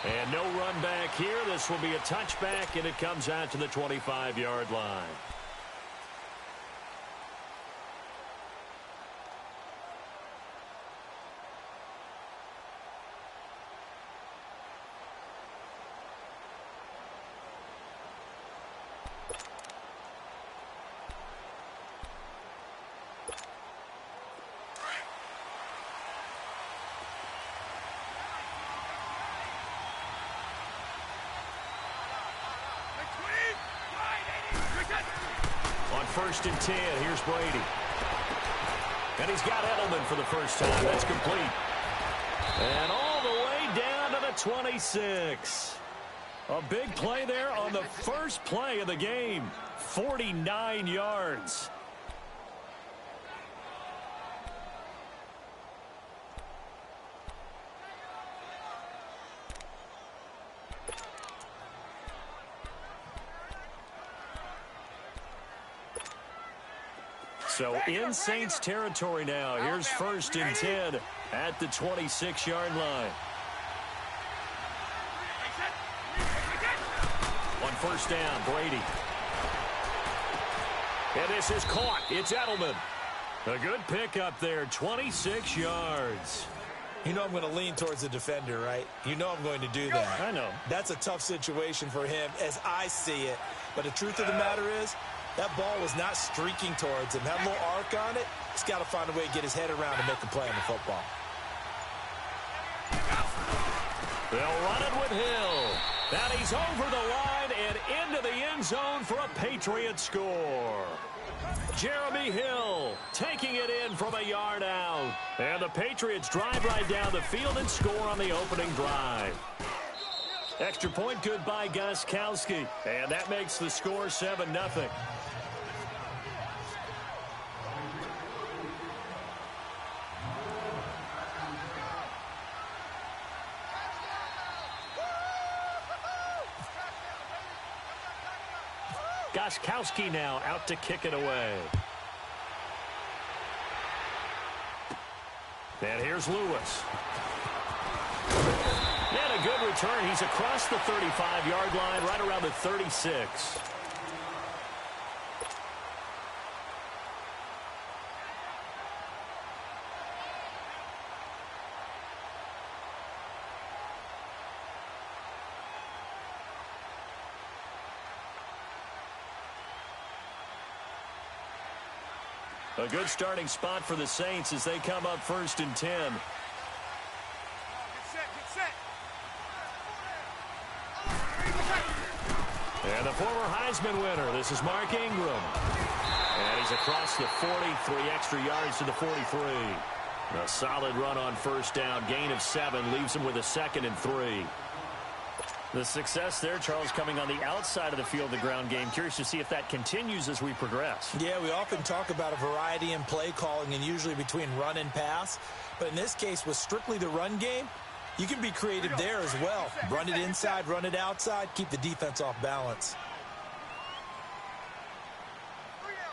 And no run back here. This will be a touchback, and it comes out to the 25-yard line. First and 10, here's Brady. And he's got Edelman for the first time. That's complete. And all the way down to the 26. A big play there on the first play of the game. 49 yards. So in Saints territory now. Here's first and 10 at the 26-yard line. On first down, Brady. And this is caught. It's Edelman. A good pickup there, 26 yards. You know I'm going to lean towards the defender, right? You know I'm going to do that. I know. That's a tough situation for him as I see it. But the truth of the matter is, that ball was not streaking towards him. That little arc on it, he's got to find a way to get his head around and make a play on the football. They'll run it with Hill. And he's over the line and into the end zone for a Patriot score. Jeremy Hill taking it in from a yard out. And the Patriots drive right down the field and score on the opening drive. Extra point good by Gostkowski. And that makes the score 7-0. Gostkowski now out to kick it away. And here's Lewis. And a good return. He's across the 35-yard line, right around the 36. A good starting spot for the Saints as they come up 1st and 10. Get set. And the former Heisman winner, this is Mark Ingram. And he's across the 40, 3 extra yards to the 43. A solid run on 1st down, gain of 7, leaves him with a 2nd and 3. The success there, Charles, coming on the outside of the field, the ground game. Curious to see if that continues as we progress. Yeah, we often talk about a variety in play calling and usually between run and pass. But in this case, with strictly the run game, you can be creative there as well. Run it inside, run it outside, keep the defense off balance.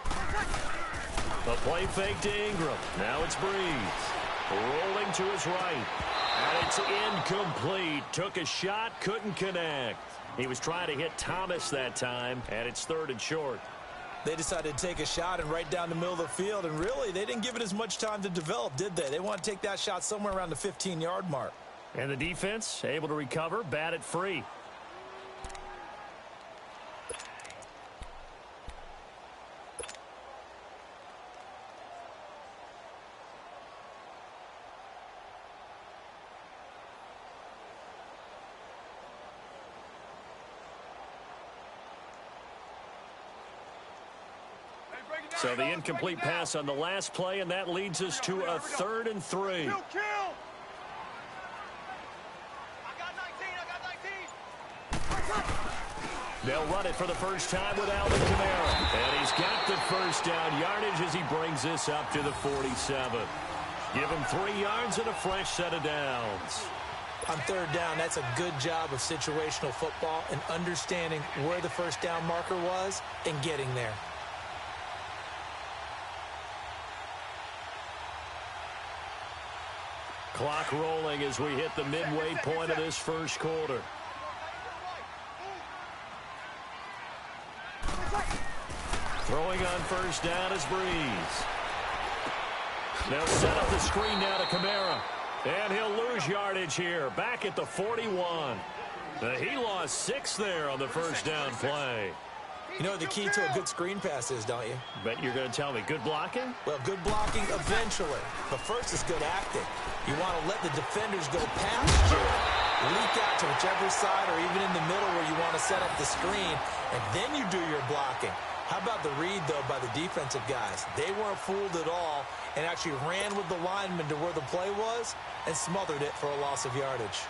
A play fake to Ingram. Now it's Breeze. Rolling to his right. And it's incomplete. Took a shot, couldn't connect. He was trying to hit Thomas that time, and it's 3rd and short. They decided to take a shot and right down the middle of the field, and really, they didn't give it as much time to develop, did they? They want to take that shot somewhere around the 15-yard mark. And the defense able to recover, bat it free. So the incomplete pass on the last play, and that leads us to a 3rd and 3. Kill. They'll run it for the first time with Alvin Kamara. And he's got the 1st down yardage as he brings this up to the 47. Give him 3 yards and a fresh set of downs. On 3rd down, that's a good job of situational football and understanding where the 1st down marker was and getting there. Clock rolling as we hit the midway point of this 1st quarter. Throwing on 1st down is Breeze. They'll set up the screen now to Kamara. And he'll lose yardage here. Back at the 41. He lost 6 there on the 1st down play. You know what the key to a good screen pass is, don't you? Bet you're going to tell me. Good blocking? Well, good blocking eventually. But first is good acting. You want to let the defenders go past you, leak out to whichever side or even in the middle where you want to set up the screen, and then you do your blocking. How about the read, though, by the defensive guys? They weren't fooled at all and actually ran with the lineman to where the play was and smothered it for a loss of yardage.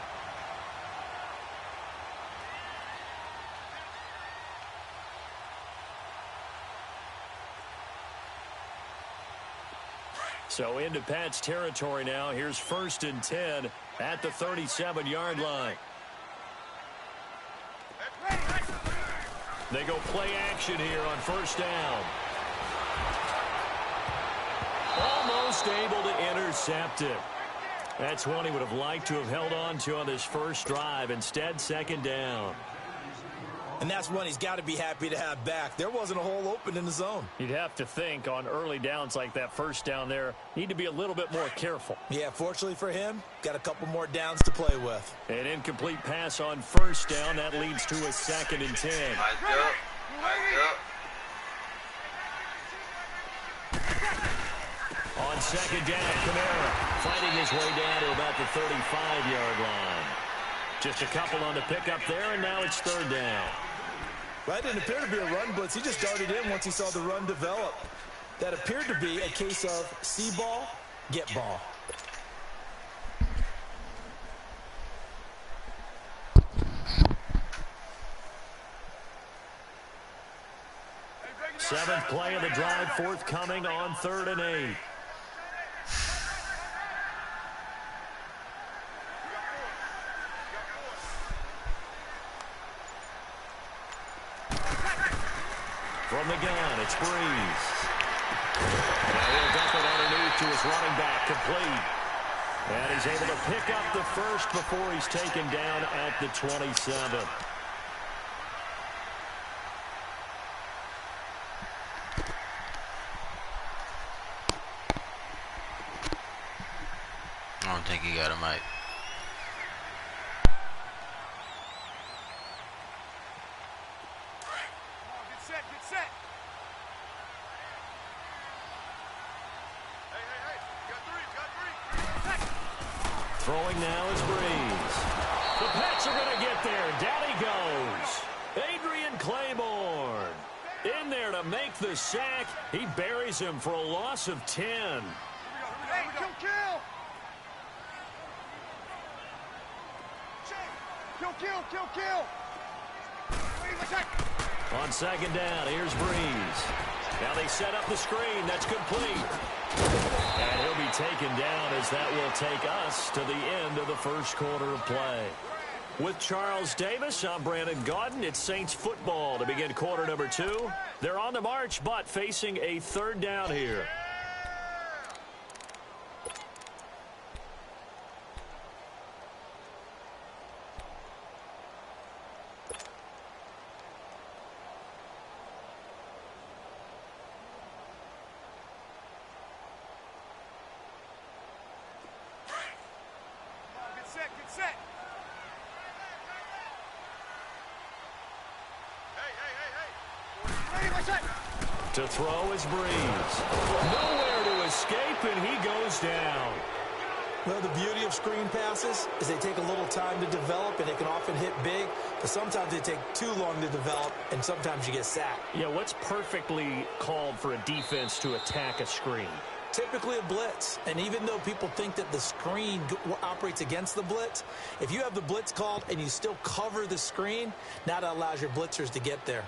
So into Pat's territory now. Here's 1st and 10 at the 37-yard line. They go play action here on 1st down. Almost able to intercept it. That's one he would have liked to have held on to on this 1st drive. Instead, 2nd down. And that's one he's got to be happy to have back. There wasn't a hole open in the zone. You'd have to think on early downs like that 1st down there, need to be a little bit more careful. Yeah, fortunately for him, got a couple more downs to play with. An incomplete pass on 1st down. That leads to a 2nd and 10. On 2nd down, Kamara fighting his way down to about the 35-yard line. Just a couple on the pickup there, and now it's 3rd down. That didn't appear to be a run blitz. He just darted in once he saw the run develop. That appeared to be a case of see ball, get ball. Seventh play of the drive forthcoming on 3rd and 8. From the gun, it's Breeze. Now he'll dump it underneath to his running back, complete. And he's able to pick up the 1st before he's taken down at the 27. I don't think he got a mic. Get set. Throwing now is Breeze. The Pats are going to get there. Down he goes. Adrian Claiborne in there to make the sack. He buries him for a loss of 10. Hey, kill! Kill! On second down, here's Breeze. Now they set up the screen. That's complete. And he'll be taken down as that will take us to the end of the first quarter of play. With Charles Davis, I'm Brandon Gaudin. It's Saints football to begin quarter number 2. They're on the march, but facing a third down here. Get set. To throw is Breeze. Nowhere to escape, and he goes down. Well, the beauty of screen passes is they take a little time to develop, and they can often hit big, but sometimes they take too long to develop, and sometimes you get sacked. Yeah, what's perfectly called for a defense to attack a screen? Typically a blitz, and even though people think that the screen operates against the blitz, if you have the blitz called and you still cover the screen, now that allows your blitzers to get there.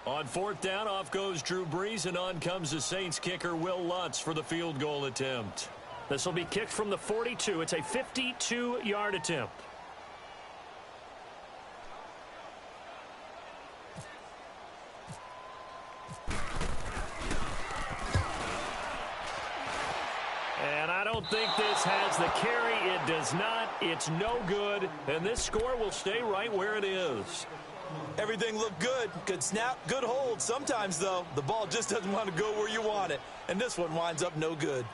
On fourth down, off goes Drew Brees, and on comes the Saints kicker, Will Lutz, for the field goal attempt. This will be kicked from the 42. It's a 52-yard attempt. And I don't think this has the carry. It does not. It's no good. And this score will stay right where it is. Everything looked good. Good snap, good hold. Sometimes, though, the ball just doesn't want to go where you want it. And this one winds up no good.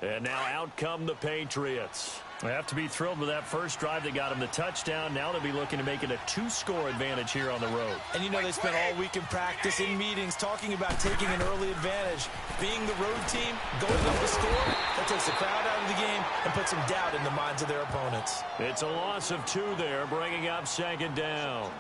And now out come the Patriots. They have to be thrilled with that first drive that got them the touchdown. Now they'll be looking to make it a 2-score advantage here on the road. And you know they spent all week in practice, in meetings, talking about taking an early advantage. Being the road team, going up the score, that takes the crowd out of the game and puts some doubt in the minds of their opponents. It's a loss of 2 there, bringing up second down.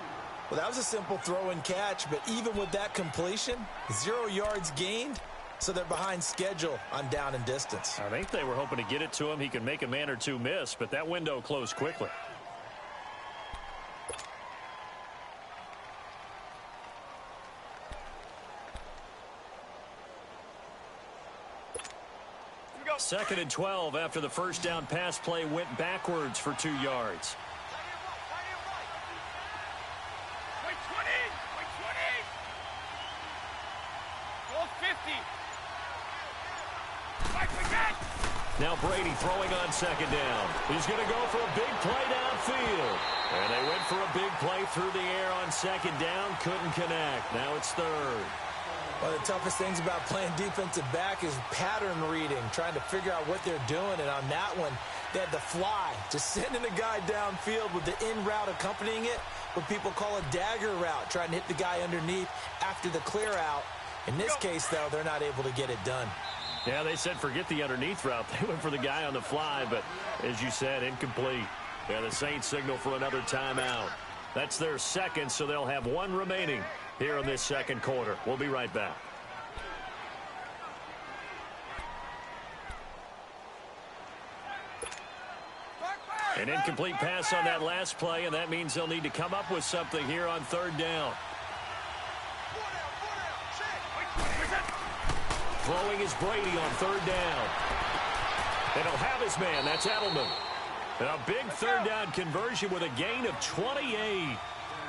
Well, that was a simple throw and catch, but even with that completion, 0 yards gained. So they're behind schedule on down and distance. I think they were hoping to get it to him. He could make a man or two miss, but that window closed quickly. Second and 12 after the first down pass play went backwards for 2 yards. Wait 20! Goal 50! Now Brady throwing on second down. He's going to go for a big play downfield. And they went for a big play through the air on second down. Couldn't connect. Now it's third. One of the toughest things about playing defensive back is pattern reading, trying to figure out what they're doing. And on that one, they had the fly, just sending a guy downfield with the in route accompanying it, what people call a dagger route, trying to hit the guy underneath after the clear out. In this case, though, they're not able to get it done. Yeah, they said forget the underneath route. They went for the guy on the fly, but as you said, incomplete. Yeah, the Saints signal for another timeout. That's their second, so they'll have 1 remaining here in this second quarter. We'll be right back. An incomplete pass on that last play, and that means they'll need to come up with something here on third down. Throwing is Brady on third down. And he'll have his man. That's Edelman. And a big third down conversion with a gain of 28.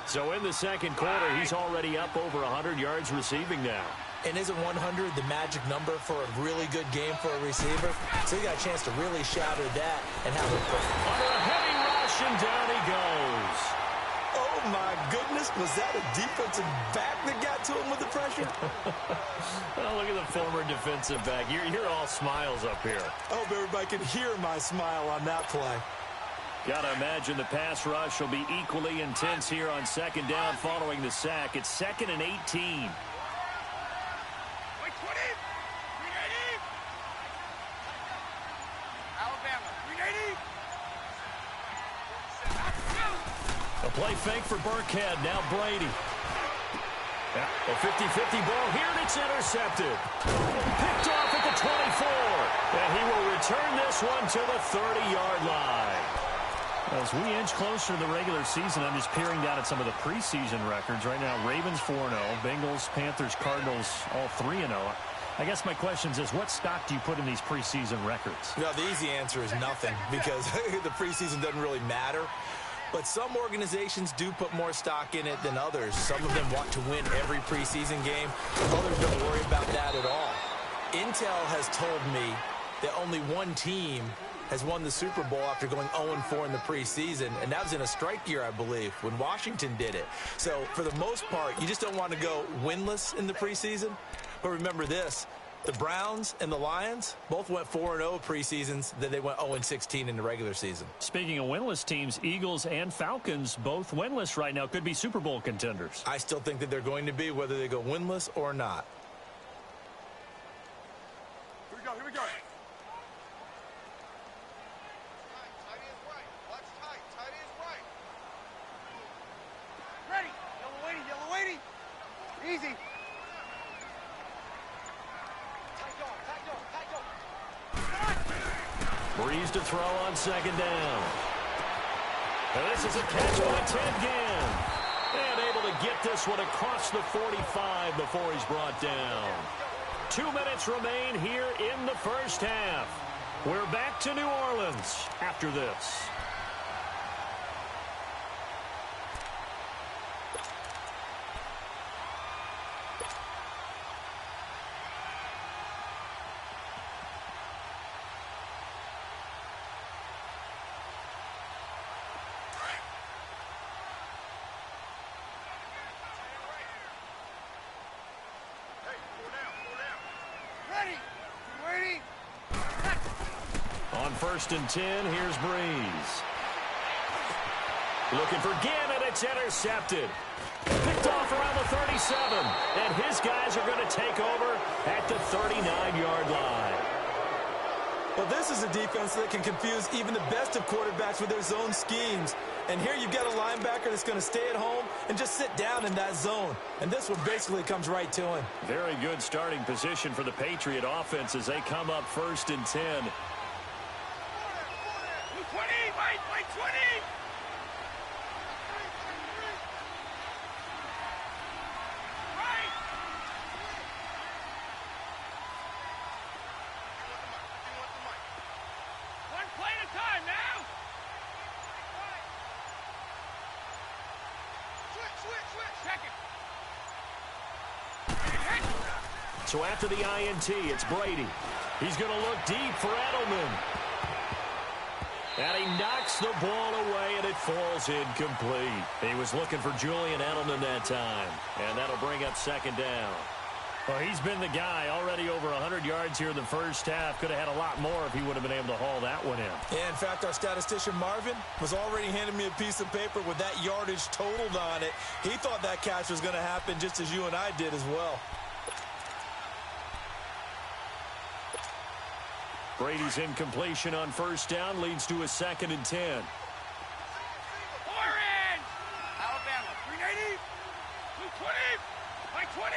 So in the second quarter, he's already up over 100 yards receiving now. And isn't 100 the magic number for a really good game for a receiver? So you got a chance to really shatter that and have it put. Under a heavy rush, and down he goes. Oh, my goodness. Was that a defensive back that got to him with the pressure? former defensive back. You're all smiles up here. I hope everybody can hear my smile on that play. Got to imagine the pass rush will be equally intense here on second down following the sack. It's 2nd and 18. A play fake for Burkhead. Now Brady. A 50-50 ball here, and it's intercepted. Picked off at the 24. And he will return this one to the 30-yard line. As we inch closer to the regular season, I'm just peering down at some of the preseason records. Right now, Ravens 4-0, Bengals, Panthers, Cardinals all 3-0. I guess my question is, what stock do you put in these preseason records? No, the easy answer is nothing, because the preseason doesn't really matter. But some organizations do put more stock in it than others. Some of them want to win every preseason game. Others don't worry about that at all. Intel has told me that only one team has won the Super Bowl after going 0-4 in the preseason, and that was in a strike year, I believe, when Washington did it. So for the most part, you just don't want to go winless in the preseason. But remember this, the Browns and the Lions both went 4-0 preseasons, then they went 0-16 in the regular season. Speaking of winless teams, Eagles and Falcons both winless right now, could be Super Bowl contenders. I still think that they're going to be, whether they go winless or not. Here we go. Ready. Yellow waiting. Easy. Breeze to throw on second down. And this is a catch by Ted Ginn. And able to get this one across the 45 before he's brought down. 2 minutes remain here in the first half. We're back to New Orleans after this. On 1st and 10, here's Breeze. Looking for Ginn, and it's intercepted. Picked off around the 37, and his guys are going to take over at the 39-yard line. Well, this is a defense that can confuse even the best of quarterbacks with their zone schemes. And here you've got a linebacker that's going to stay at home and just sit down in that zone. And this one basically comes right to him. Very good starting position for the Patriot offense as they come up 1st and 10. 20, wait, 20! So after the INT, it's Brady. He's going to look deep for Edelman. And he knocks the ball away, and it falls incomplete. He was looking for Julian Edelman that time. And that'll bring up second down. Well, he's been the guy already over 100 yards here in the first half. Could have had a lot more if he would have been able to haul that one in. Yeah, in fact, our statistician Marvin was already handing me a piece of paper with that yardage totaled on it. He thought that catch was going to happen just as you and I did as well. Brady's incompletion on 1st down leads to a 2nd and 10. Orange! Alabama, 380, 220, by 20.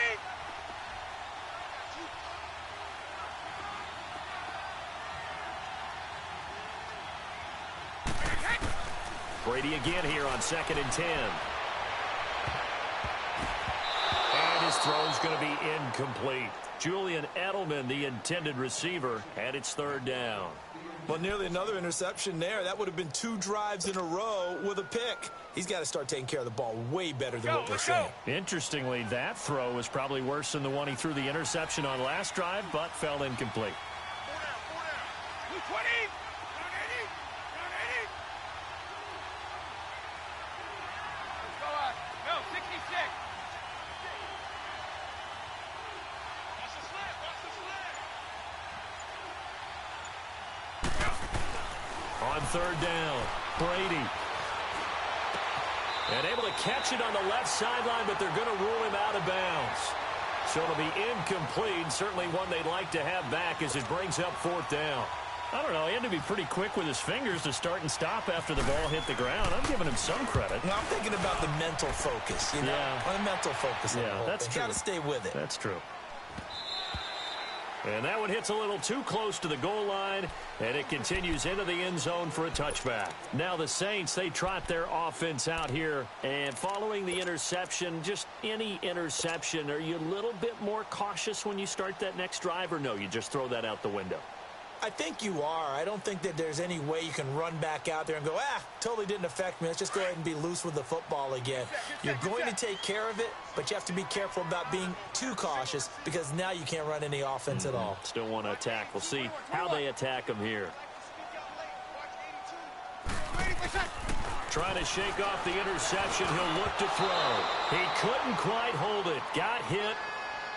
Brady again here on 2nd and 10. And his throw's going to be incomplete. Julian Edelman, the intended receiver, and it's 3rd down. Well, nearly another interception there. That would have been 2 drives in a row with a pick. He's got to start taking care of the ball way better than what we're seeing. Interestingly, that throw was probably worse than the one he threw the interception on last drive, but fell incomplete. 220, 180, 180. No, 66. Watch the slant, watch the On third down, Brady. And able to catch it on the left sideline, but they're going to rule him out of bounds. So it'll be incomplete, certainly one they'd like to have back as it brings up fourth down. I don't know. He had to be pretty quick with his fingers to start and stop after the ball hit the ground. I'm giving him some credit. Well, I'm thinking about the mental focus, you know? Yeah. On the mental focus. Yeah, that's true. You got to stay with it. That's true. And that one hits a little too close to the goal line, and it continues into the end zone for a touchback. Now the Saints, they trot their offense out here, and following the interception, just any interception, are you a little bit more cautious when you start that next drive, or no, you just throw that out the window? I think you are. I don't think that there's any way you can run back out there and go, totally didn't affect me. Let's just go ahead and be loose with the football again. You're going to take care of it, but you have to be careful about being too cautious because now you can't run any offense at all. Still want to attack. We'll see how they attack him here. Trying to shake off the interception. He'll look to throw. He couldn't quite hold it. Got hit.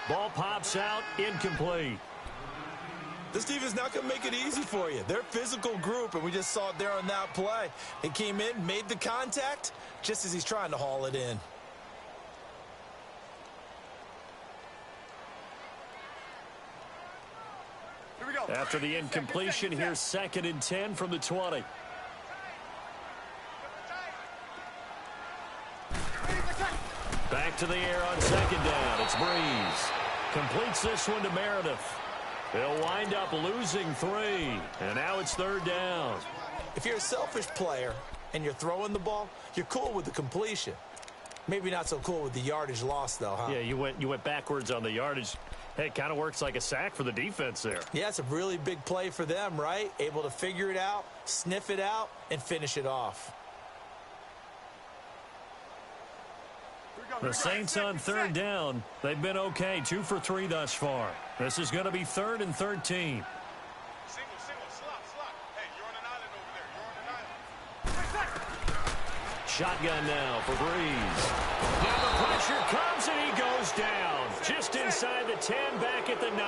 Ball pops out. Incomplete. This team is not going to make it easy for you. They're a physical group, and we just saw it there on that play. He came in, made the contact, just as he's trying to haul it in. Here we go. After the incompletion, here's 2nd and 10 from the 20. Back to the air on 2nd down. It's Breeze. Completes this one to Meredith. They'll wind up losing 3, and now it's 3rd down. If you're a selfish player and you're throwing the ball, you're cool with the completion. Maybe not so cool with the yardage loss, though, huh? Yeah, you went backwards on the yardage. Hey, it kind of works like a sack for the defense there. Yeah, it's a really big play for them, right? Able to figure it out, sniff it out, and finish it off. The Saints on 3rd down. They've been okay, 2 for 3 thus far. This is going to be 3rd and 13. Single, slot. Hey, you're on an island over there. You're on an island. Shotgun now for Breeze. Now the pressure comes, and he goes down. Just inside the 10, back at the 9.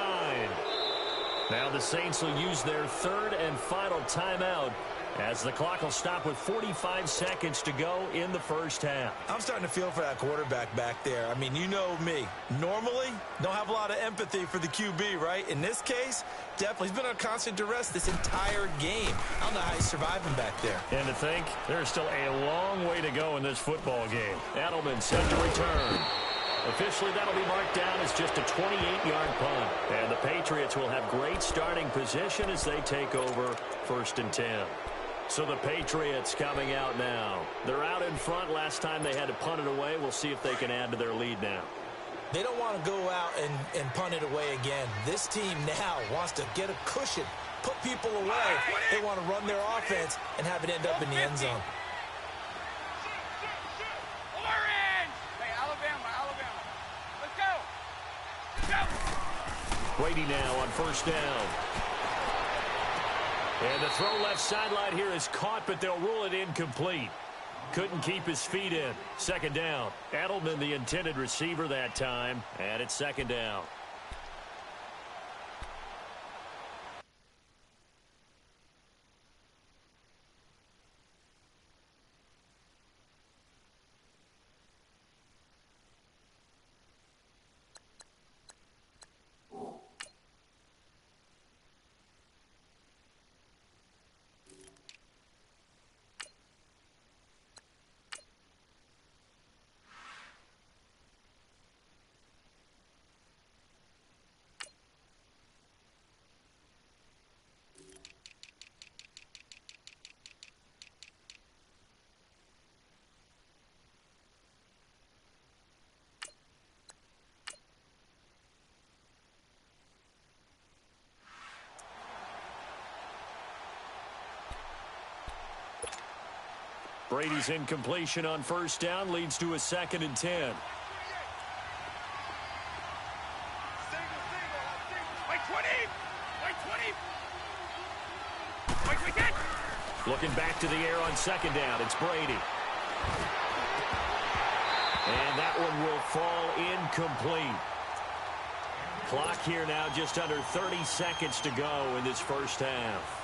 Now the Saints will use their 3rd and final timeout as the clock will stop with 45 seconds to go in the first half. I'm starting to feel for that quarterback back there. I mean, you know me. Normally, don't have a lot of empathy for the QB, right? In this case, definitely. He's been on constant duress this entire game. I don't know how he's surviving back there. And to think, there's still a long way to go in this football game. Edelman set to return. Officially, that'll be marked down as just a 28-yard punt. And the Patriots will have great starting position as they take over 1st and 10. So the Patriots coming out now. They're out in front. Last time they had to punt it away. We'll see if they can add to their lead now. They don't want to go out and punt it away again. This team now wants to get a cushion, put people away. They want to run their offense and have it end up in the end zone. Orange! Hey, Alabama. Let's go. Brady now on 1st down. And the throw left sideline here is caught, but they'll rule it incomplete. Couldn't keep his feet in. 2nd down. Edelman, the intended receiver that time, and it's 2nd down. Brady's incompletion on 1st down leads to a 2nd and 10. Looking back to the air on 2nd down. It's Brady. And that one will fall incomplete. Clock here now just under 30 seconds to go in this first half.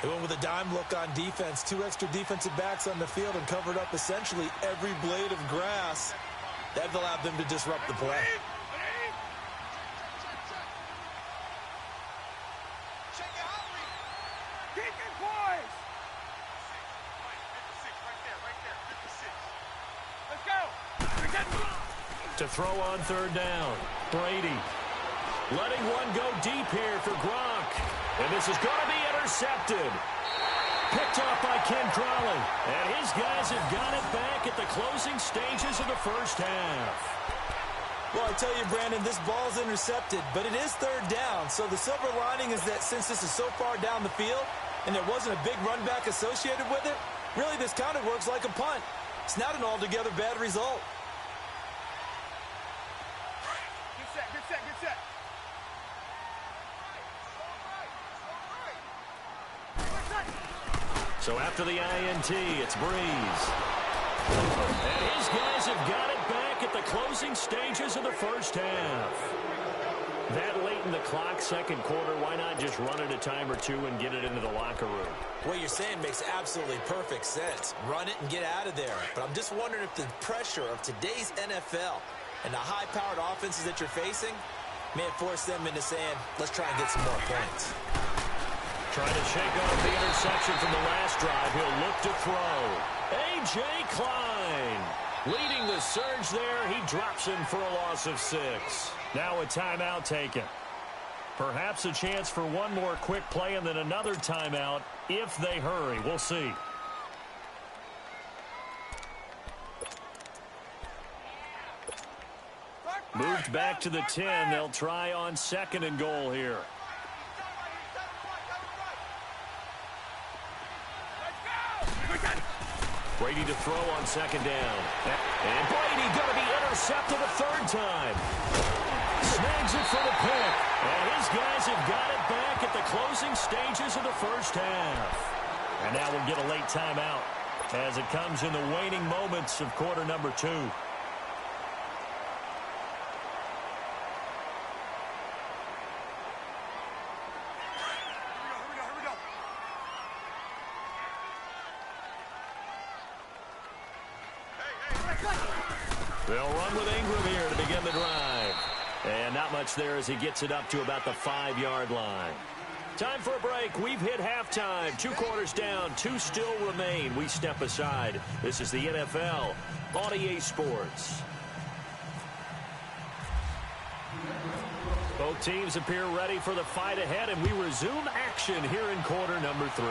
They went with a dime look on defense. 2 extra defensive backs on the field and covered up essentially every blade of grass. That allowed them to disrupt the play. To throw on third down, Brady letting one go deep here for Gronk. And this is going to be intercepted. Picked off by Ken Crawley. And his guys have got it back at the closing stages of the first half. Well, I tell you, Brandon, this ball's intercepted, but it is third down. So the silver lining is that since this is so far down the field and there wasn't a big run back associated with it, really this kind of works like a punt. It's not an altogether bad result. So after the INT, it's Breeze. And his guys have got it back at the closing stages of the first half. That late in the clock, second quarter, why not just run it a time or two and get it into the locker room? What you're saying makes absolutely perfect sense. Run it and get out of there. But I'm just wondering if the pressure of today's NFL and the high-powered offenses that you're facing may have forced them into saying, let's try and get some more points. Trying to shake off the interception from the last drive. He'll look to throw. A.J. Klein leading the surge there. He drops him for a loss of 6. Now a timeout taken. Perhaps a chance for one more quick play and then another timeout if they hurry. We'll see. Moved back to the 10. They'll try on 2nd and goal here. Brady to throw on 2nd down. And Brady going to be intercepted a 3rd time. Snags it for the pick. And his guys have got it back at the closing stages of the first half. And now we'll get a late timeout as it comes in the waning moments of quarter number 2. They'll run with Ingram here to begin the drive. And not much there as he gets it up to about the 5-yard line. Time for a break. We've hit halftime. 2 quarters down. 2 still remain. We step aside. This is the NFL on EA Sports. Both teams appear ready for the fight ahead, and we resume action here in quarter number 3.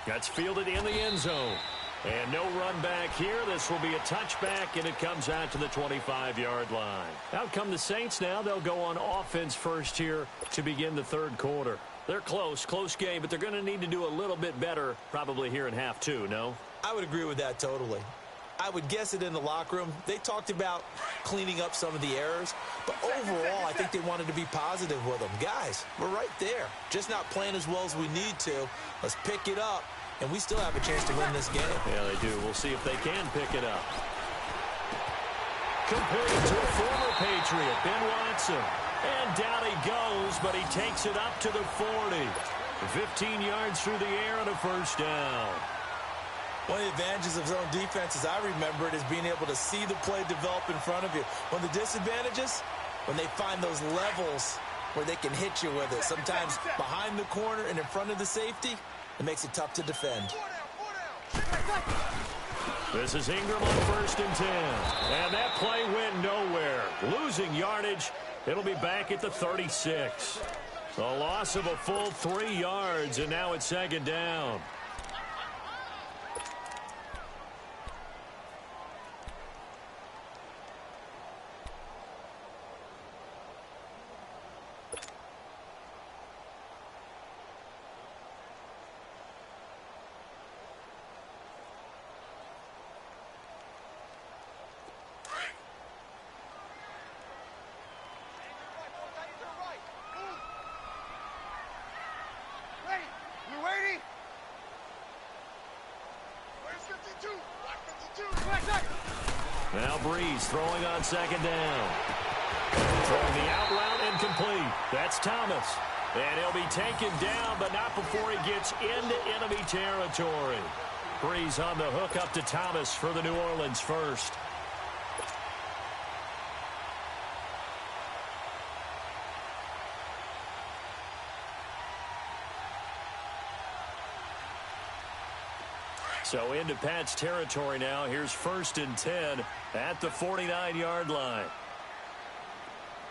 That's fielded in the end zone. And no run back here. This will be a touchback, and it comes out to the 25-yard line. Out come the Saints now. They'll go on offense first here to begin the 3rd quarter. They're close game, but they're going to need to do a little bit better probably here in half 2, no? I would agree with that totally. I would guess it in the locker room. They talked about cleaning up some of the errors, but overall, I think they wanted to be positive with them. Guys, we're right there. Just not playing as well as we need to. Let's pick it up. And we still have a chance to win this game. Yeah, they do. We'll see if they can pick it up. Complete to a former Patriot, Ben Watson. And down he goes, but he takes it up to the 40. 15 yards through the air and a 1st down. One of the advantages of zone defense, as I remember it, is being able to see the play develop in front of you. One of the disadvantages, when they find those levels where they can hit you with it, sometimes behind the corner and in front of the safety, it makes it tough to defend. This is Ingram on 1st and 10. And that play went nowhere. Losing yardage. It'll be back at the 36. A loss of a full 3 yards, and now it's 2nd down. Now Breeze throwing on 2nd down. Throwing the out route incomplete. That's Thomas. And he'll be taken down, but not before he gets into enemy territory. Breeze on the hook up to Thomas for the New Orleans first. So into Pat's territory now. Here's 1st and 10 at the 49-yard line.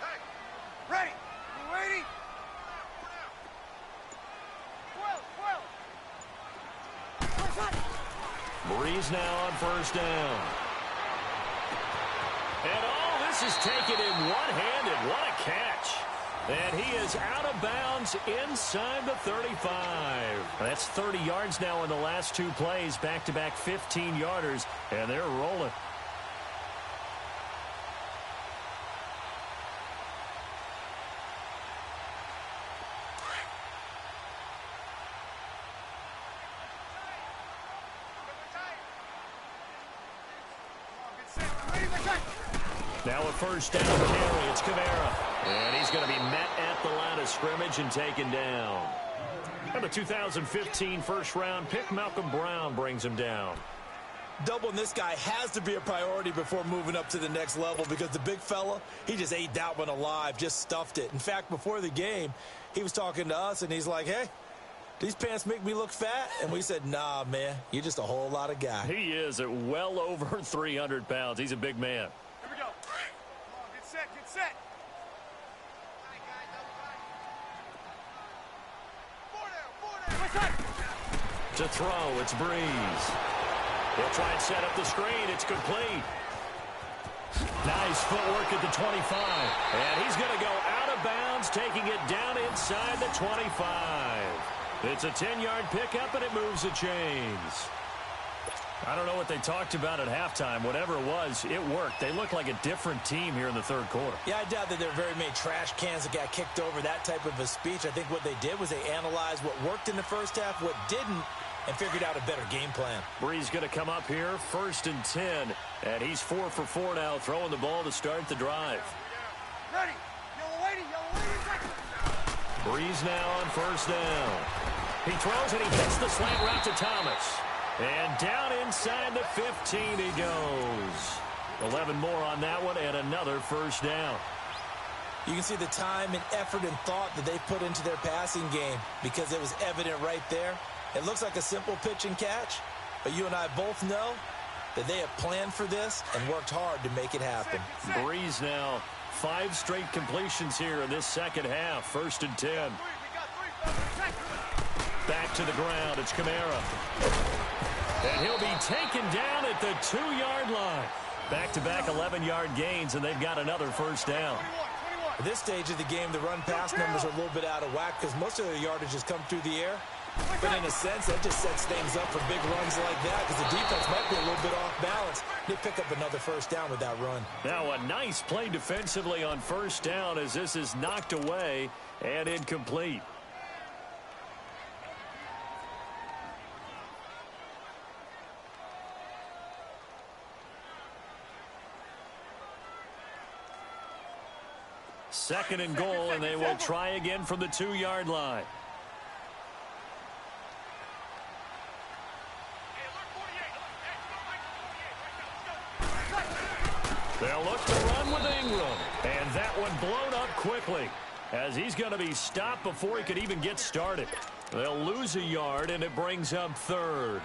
Hey, ready? You ready? Breeze now on 1st down. And this is taken in one-handed. What a catch. And he is out of bounds inside the 35. That's 30 yards now in the last 2 plays. Back-to-back 15-yarders, and they're rolling. Now a 1st down carry. It's Kamara. And he's going to be met at the line of scrimmage and taken down. And the 2015 first-round pick, Malcolm Brown, brings him down. Doubling this guy has to be a priority before moving up to the next level because the big fella, he just ate that one alive, just stuffed it. In fact, before the game, he was talking to us, and he's like, hey, these pants make me look fat? And we said, nah, man, you're just a whole lot of guy. He is at well over 300 pounds. He's a big man. Here we go. Come on, get set, get set. To throw, it's Breeze. He'll try and set up the screen. It's complete. Nice footwork at the 25. And he's going to go out of bounds, taking it down inside the 25. It's a 10-yard pickup, and it moves the chains. I don't know what they talked about at halftime. Whatever it was, it worked. They look like a different team here in the 3rd quarter. Yeah, I doubt that there are very many trash cans that got kicked over, that type of a speech. I think what they did was they analyzed what worked in the first half, what didn't, and figured out a better game plan. Breeze going to come up here, 1st and 10, and he's 4 for 4 now, throwing the ball to start the drive. Ready? Yellow lady, Breeze now on 1st down. He throws and he hits the slant route to Thomas. And down inside the 15 he goes. 11 more on that one and another 1st down. You can see the time and effort and thought that they put into their passing game because it was evident right there. It looks like a simple pitch and catch, but you and I both know that they have planned for this and worked hard to make it happen. Breeze now, 5 straight completions here in this second half. 1st and 10. Back to the ground. It's Kamara. And he'll be taken down at the 2-yard line. Back-to-back 11-yard gains, and they've got another 1st down. At this stage of the game, the run-pass numbers are a little bit out of whack because most of their yardage has come through the air. But in a sense, that just sets things up for big runs like that because the defense might be a little bit off balance. They pick up another 1st down with that run. Now a nice play defensively on 1st down as this is knocked away and incomplete. Second and goal, and they will try again from the 2-yard line. They'll look to run with Ingram, and that one blown up quickly as he's going to be stopped before he could even get started. They'll lose a yard, and it brings up 3rd.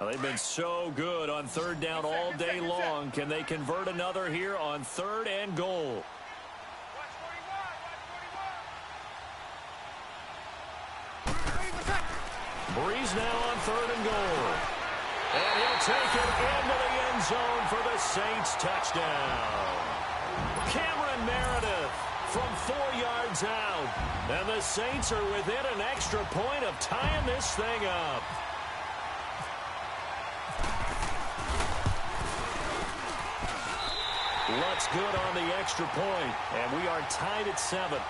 Well, they've been so good on 3rd down all day long. Can they convert another here on 3rd and goal? Breeze now on 3rd and goal. And he'll take it into the end zone for the Saints touchdown. Cameron Meredith from 4 yards out. And the Saints are within an extra point of tying this thing up. Looks good on the extra point, and we are tied at 7.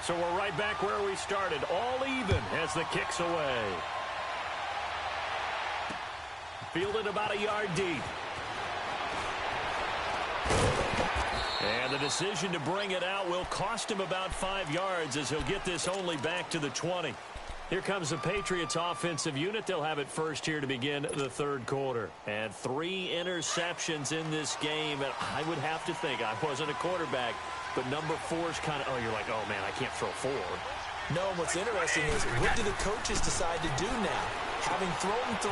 So we're right back where we started, all even as the kick's away. Fielded about a yard deep. And the decision to bring it out will cost him about 5 yards as he'll get this only back to the 20. Here comes the Patriots offensive unit. They'll have it first here to begin the third quarter. And 3 interceptions in this game. And I would have to think, I wasn't a quarterback, but number 4's kind of, oh, you're like, oh, man, I can't throw 4. No, what's interesting is, what do the coaches decide to do now? Having thrown 3,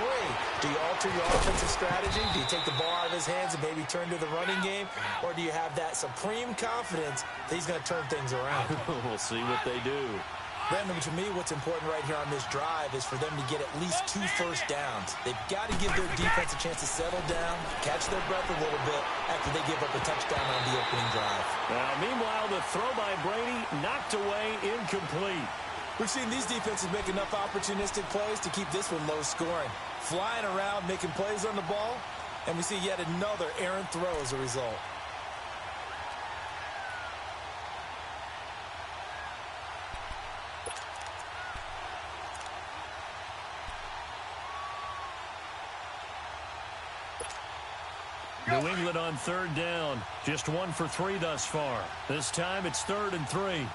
do you alter your offensive strategy? Do you take the ball out of his hands and maybe turn to the running game? Or do you have that supreme confidence that he's going to turn things around? We'll see what they do. Brandon, to me, what's important right here on this drive is for them to get at least 2 first downs. They've got to give their defense a chance to settle down, catch their breath a little bit after they give up a touchdown on the opening drive. Now, meanwhile, the throw by Brady knocked away, incomplete. We've seen these defenses make enough opportunistic plays to keep this one low scoring. Flying around, making plays on the ball, and we see yet another errant throw as a result. New England on 3rd down. Just 1 for 3 thus far. This time it's 3rd and 3. 4 down.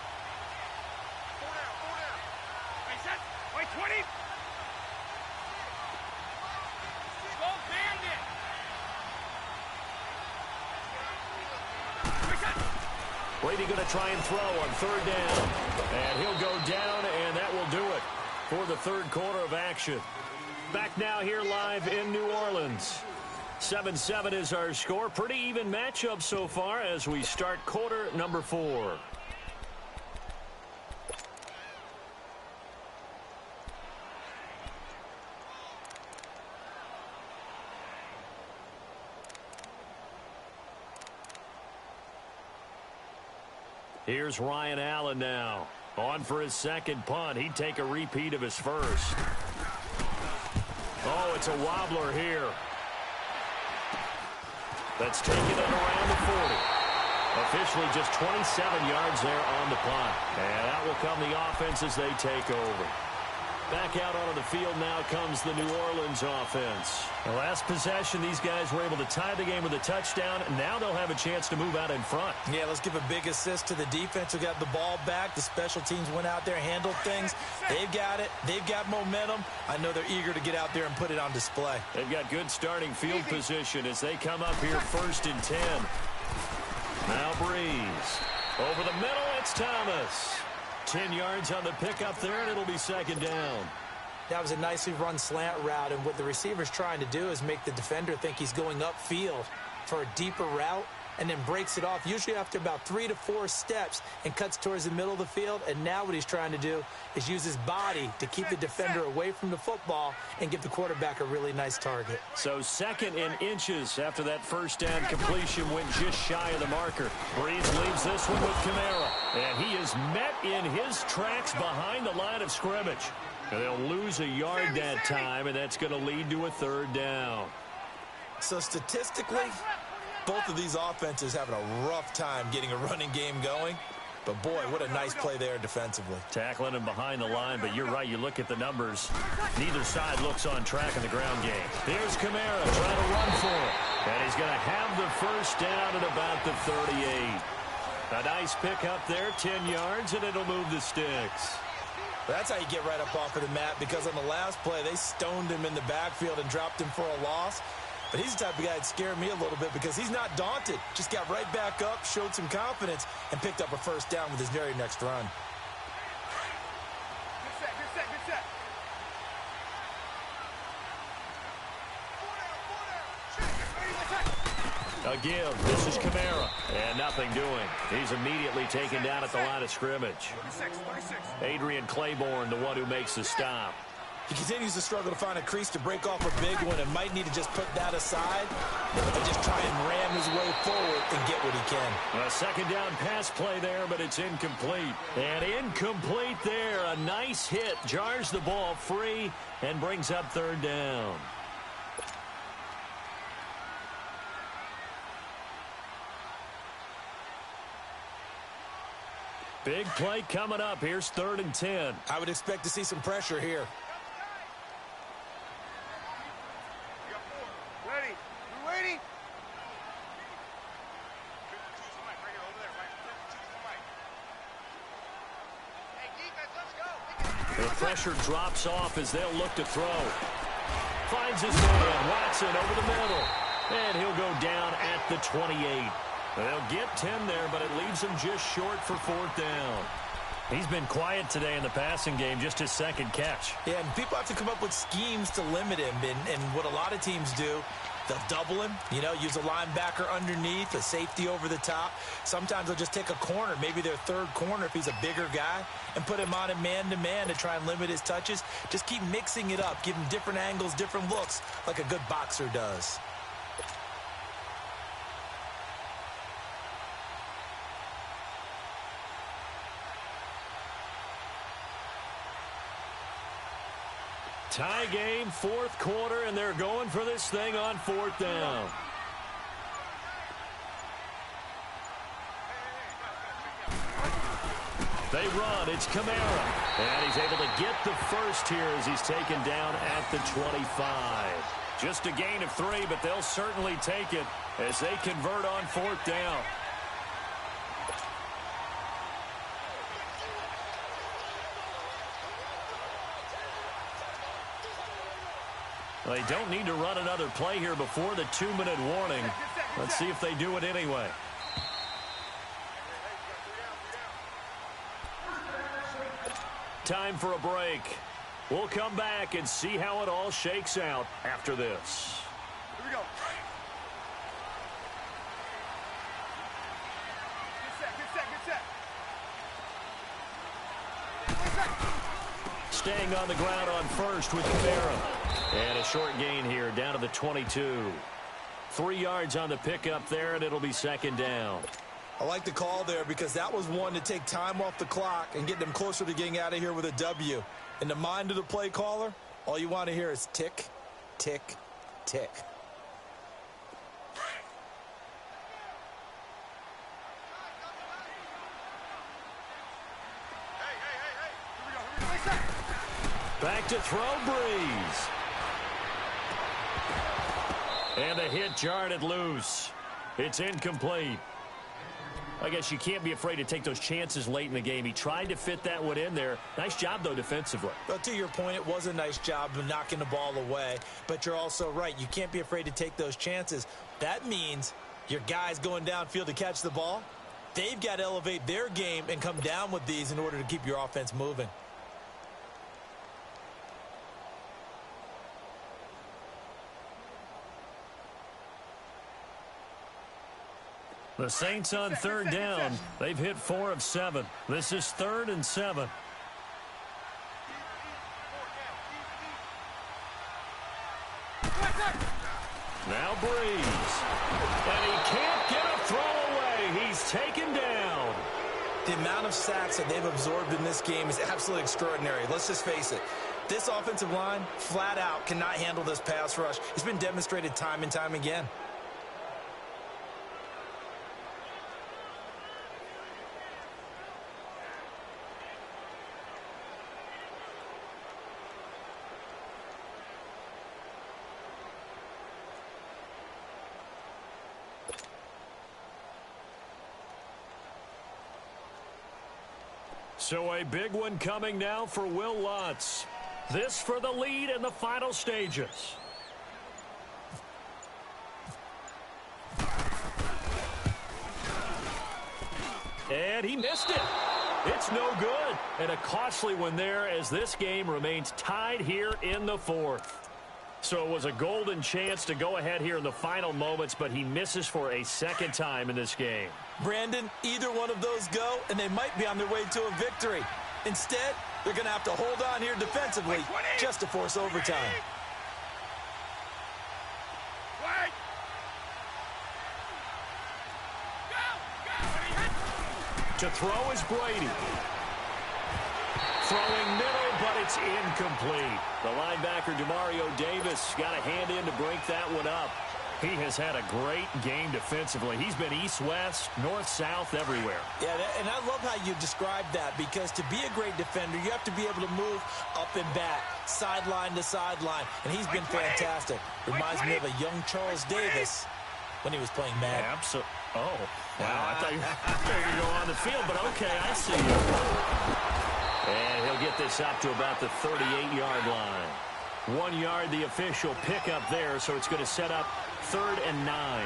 Hey, set. Wait, 20. Go, bandit. Brady going to try and throw on 3rd down. And he'll go down, and that will do it for the third quarter of action. Back now here live in New Orleans. 7-7 is our score. Pretty even matchup so far as we start quarter number 4. Here's Ryan Allen now. On for his second punt. He'd take a repeat of his first. Oh, it's a wobbler here. That's taken it around the 40. Officially just 27 yards there on the punt. And that will come the offense as they take over. Back out onto the field now comes the New Orleans offense. The last possession, these guys were able to tie the game with a touchdown. Now they'll have a chance to move out in front. Yeah, let's give a big assist to the defense who got the ball back. The special teams went out there, handled things. They've got it. They've got momentum. I know they're eager to get out there and put it on display. They've got good starting field position as they come up here 1st and 10. Now Breeze. Over the middle, it's Thomas. 10 yards on the pickup there, and it'll be 2nd down. That was a nicely run slant route, and what the receiver's trying to do is make the defender think he's going upfield for a deeper route, and then breaks it off, usually after about 3 to 4 steps, and cuts towards the middle of the field. And now what he's trying to do is use his body to keep the defender away from the football and give the quarterback a really nice target. So 2nd in inches after that first down completion went just shy of the marker. Breeze leaves this one with Kamara, and he is met in his tracks behind the line of scrimmage. And they'll lose a yard that time, and that's going to lead to a 3rd down. So statistically, both of these offenses having a rough time getting a running game going. But, boy, what a nice play there defensively. Tackling him behind the line, but you're right. You look at the numbers. Neither side looks on track in the ground game. Here's Kamara trying to run for it. And he's going to have the first down at about the 38. A nice pick up there, 10 yards, and it'll move the sticks. That's how you get right up off of the mat, because on the last play, they stoned him in the backfield and dropped him for a loss. But he's the type of guy that scared me a little bit because he's not daunted. Just got right back up, showed some confidence, and picked up a first down with his very next run. Good set. A give. This is Kamara. And nothing doing. He's immediately taken down at the line of scrimmage. 36. Adrian Claiborne, the one who makes the stop. He continues to struggle to find a crease to break off a big one and might need to just put that aside and just try and ram his way forward and get what he can. A second down pass play there, but it's incomplete. And incomplete there. A nice hit. Jars the ball free and brings up third down. Big play coming up. Here's 3rd and 10. I would expect to see some pressure here. Ready? You ready? Choose the mic right here, over there, Mike. Choose the mic. Hey, defense, let's go. The pressure drops off as they'll look to throw. Finds his man, Watson over the middle. And he'll go down at the 28. They'll get 10 there, but it leaves him just short for 4th down. He's been quiet today in the passing game, just his second catch. Yeah, and people have to come up with schemes to limit him. And what a lot of teams do, they'll double him, use a linebacker underneath, a safety over the top. Sometimes they'll just take a corner, maybe their third corner if he's a bigger guy, and put him on a man-to-man to try and limit his touches. Just keep mixing it up, give him different angles, different looks, like a good boxer does. Tie game, 4th quarter, and they're going for this thing on 4th down. They run. It's Kamara. And he's able to get the first here as he's taken down at the 25. Just a gain of 3, but they'll certainly take it as they convert on 4th down. They don't need to run another play here before the 2-minute warning. Let's see if they do it anyway. Time for a break. We'll come back and see how it all shakes out after this. Here we go. Get set. Staying on the ground on first with Kamara. And a short gain here down to the 22. 3 yards on the pickup there, and it'll be 2nd down. I like the call there because that was one to take time off the clock and get them closer to getting out of here with a W. In the mind of the play caller, all you want to hear is tick, tick, tick. Back to throw, Breeze. And the hit jarred it loose. It's incomplete. I guess you can't be afraid to take those chances late in the game. He tried to fit that one in there. Nice job, though, defensively. Well, to your point, it was a nice job of knocking the ball away. But you're also right. You can't be afraid to take those chances. That means your guys going downfield to catch the ball, they've got to elevate their game and come down with these in order to keep your offense moving. The Saints on 3rd down. They've hit 4 of 7. This is 3rd and 7. Now Breeze. And he can't get a throw away. He's taken down. The amount of sacks that they've absorbed in this game is absolutely extraordinary. Let's just face it. This offensive line, flat out, cannot handle this pass rush. It's been demonstrated time and time again. So a big one coming now for Will Lutz. This for the lead in the final stages. And he missed it. It's no good. And a costly one there as this game remains tied here in the 4th. So it was a golden chance to go ahead here in the final moments, but he misses for a second time in this game. Brandon, either one of those go, and they might be on their way to a victory. Instead, They're going to have to hold on here defensively just to force overtime. To throw is Brady. Throwing middle, but it's incomplete. The linebacker, Demario Davis, got a hand in to break that one up. He has had a great game defensively. He's been east-west, north-south, everywhere. Yeah, and I love how you described that, because to be a great defender, you have to be able to move up and back, sideline to sideline, and he's been fantastic. Reminds me of a young Charles Davis when he was playing Madden. Absolutely. Oh, wow. I thought you were going to go on the field, but okay, I see you. And he'll get this up to about the 38-yard line. 1 yard, the official pickup there, so it's going to set up 3rd and 9.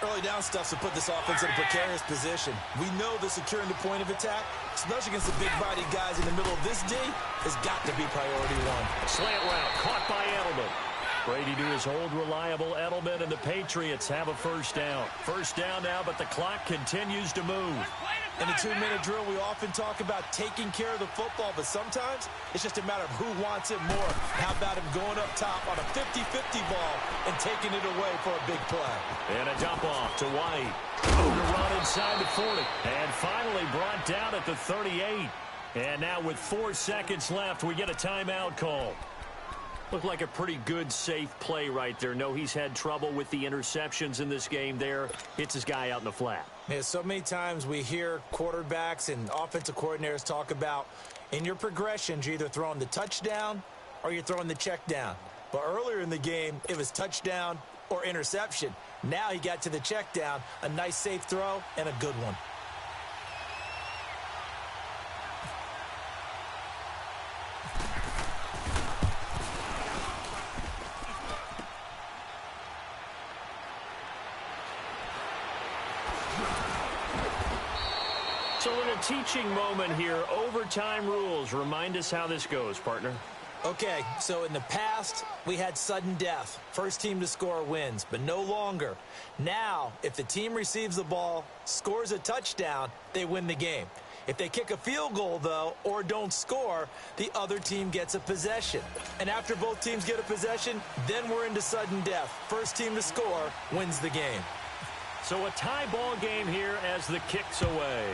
Early down stuff to put this offense in a precarious position. We know the securing the point of attack, especially against the big-bodied guys in the middle of this D, has got to be priority one. Slant route caught by Edelman. Brady to his old reliable Edelman, and the Patriots have a first down. First down now, but the clock continues to move. In a 2-minute drill, we often talk about taking care of the football, but sometimes it's just a matter of who wants it more. How about him going up top on a 50-50 ball and taking it away for a big play? And a dump off to White. Overrun inside the 40. And finally brought down at the 38. And now with 4 seconds left, we get a timeout call. Looked like a pretty good, safe play right there. No, he's had trouble with the interceptions in this game there. Hits his guy out in the flat. Yeah, so many times we hear quarterbacks and offensive coordinators talk about in your progressions, you're either throwing the touchdown or you're throwing the check down. But earlier in the game, it was touchdown or interception. Now he got to the check down, a nice safe throw, and a good one. So in a teaching moment here, overtime rules. Remind us how this goes, partner. Okay, so in the past, we had sudden death. First team to score wins, but no longer. Now, if the team receives the ball, scores a touchdown, they win the game. If they kick a field goal, though, or don't score, the other team gets a possession. And after both teams get a possession, then we're into sudden death. First team to score wins the game. So a tie ball game here as the kick's away.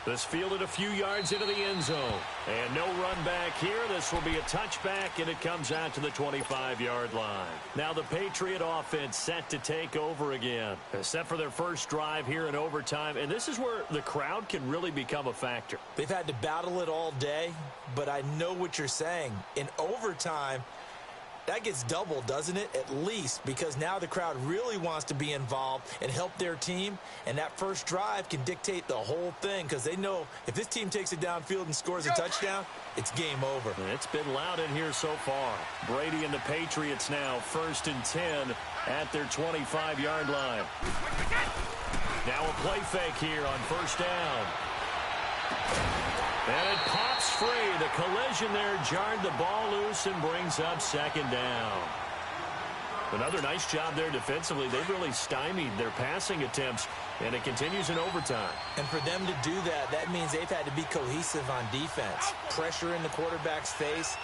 This fielded a few yards into the end zone. And no run back here. This will be a touchback, and it comes out to the 25-yard line. Now the Patriot offense set to take over again. Set for their first drive here in overtime. And this is where the crowd can really become a factor. They've had to battle it all day, but I know what you're saying. In overtime, that gets doubled, doesn't it? At least, because now the crowd really wants to be involved and help their team, and that first drive can dictate the whole thing, because they know if this team takes it downfield and scores a touchdown, it's game over. And it's been loud in here so far. Brady and the Patriots now 1st and 10 at their 25-yard line. Now a play fake here on first down. And it pops free. The collision there jarred the ball loose and brings up 2nd down. Another nice job there defensively. They've really stymied their passing attempts, and it continues in overtime. And for them to do that, that means they've had to be cohesive on defense. Pressure in the quarterback's face.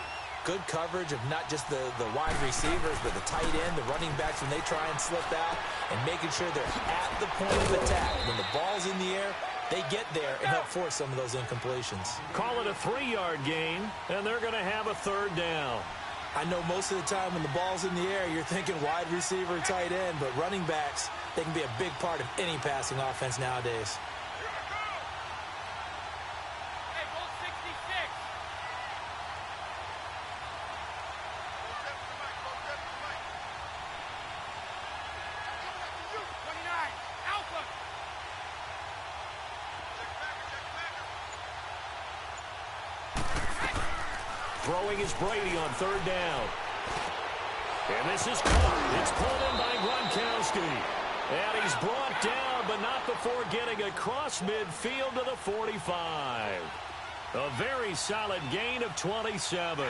Good coverage of not just the wide receivers, but the tight end, the running backs when they try and slip out, and making sure they're at the point of attack. When the ball's in the air, they get there and help force some of those incompletions. Call it a 3-yard gain, and they're going to have a 3rd down. I know most of the time when the ball's in the air, you're thinking wide receiver, tight end, but running backs, they can be a big part of any passing offense nowadays. Throwing is Brady on 3rd down. And this is caught. It's pulled in by Gronkowski. And he's brought down, but not before getting across midfield to the 45. A very solid gain of 27.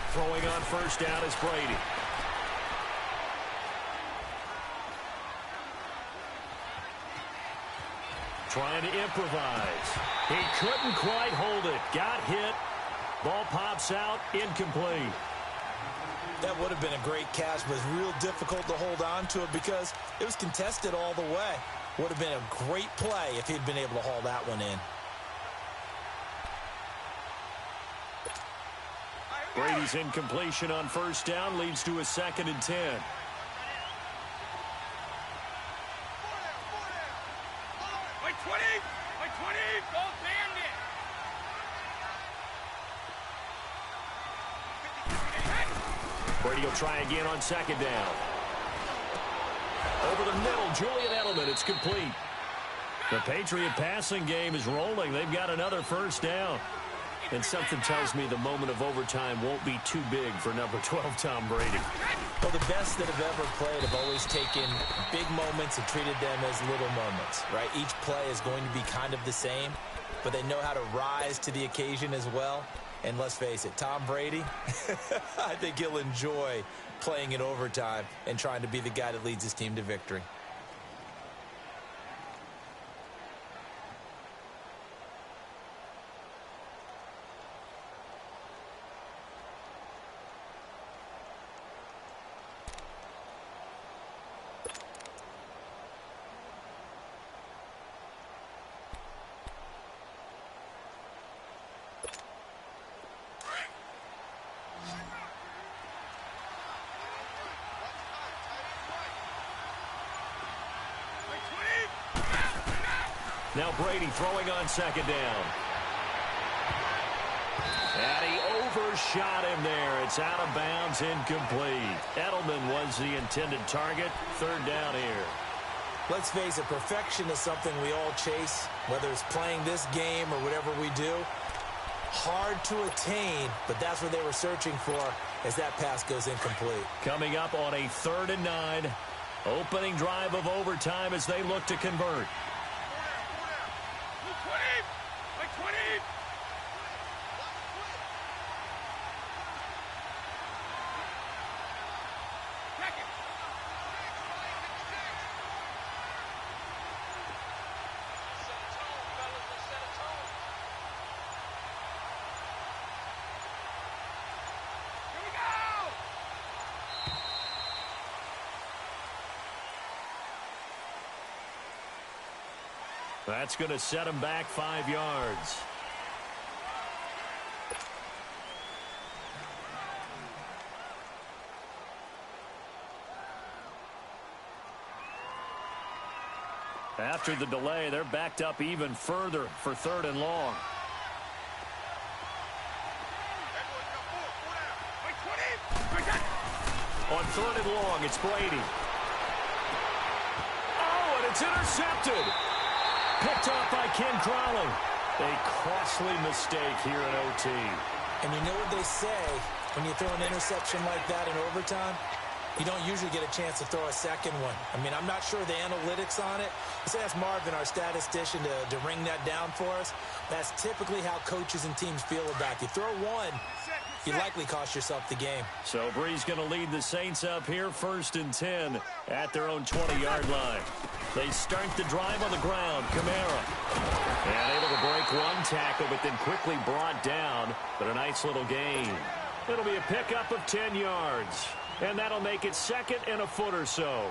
Throwing on first down is Brady. trying to improvise. He couldn't quite hold it. Got hit. Ball pops out. Incomplete. That would have been a great catch, but it's real difficult to hold on to it because it was contested all the way. Would have been a great play if he'd been able to haul that one in. Brady's incompletion on first down leads to a 2nd and 10. Like 20! Like 20! Go bandit! Brady will try again on 2nd down. Over the middle, Julian Edelman. It's complete. The Patriot passing game is rolling. They've got another first down. And something tells me the moment of overtime won't be too big for number 12, Tom Brady. Well, the best that have ever played have always taken big moments and treated them as little moments, right? Each play is going to be kind of the same, but they know how to rise to the occasion as well. And let's face it, Tom Brady, I think he'll enjoy playing in overtime and trying to be the guy that leads his team to victory. Now Brady throwing on 2nd down. And he overshot him there. It's out of bounds, incomplete. Edelman was the intended target. 3rd down here. Let's face it, perfection is something we all chase, whether it's playing this game or whatever we do. Hard to attain, but that's what they were searching for as that pass goes incomplete. Coming up on a 3rd and 9. Opening drive of overtime as they look to convert. That's going to set him back 5 yards. After the delay, they're backed up even further for 3rd and long. On 3rd and long, it's Brady. Oh, and it's intercepted. Picked off by Ken Crowley. A costly mistake here in OT. And you know what they say, when you throw an interception like that in overtime, you don't usually get a chance to throw a second one. I mean, I'm not sure the analytics on it. Let's ask Marvin, our statistician, to ring that down for us. That's typically how coaches and teams feel about you. Throw one, you likely cost yourself the game. So Bree's going to lead the Saints up here 1st and 10 at their own 20-yard line. They start the drive on the ground. Kamara. And able to break one tackle, but then quickly brought down. But a nice little gain. It'll be a pickup of 10 yards. And that'll make it 2nd and a foot or so.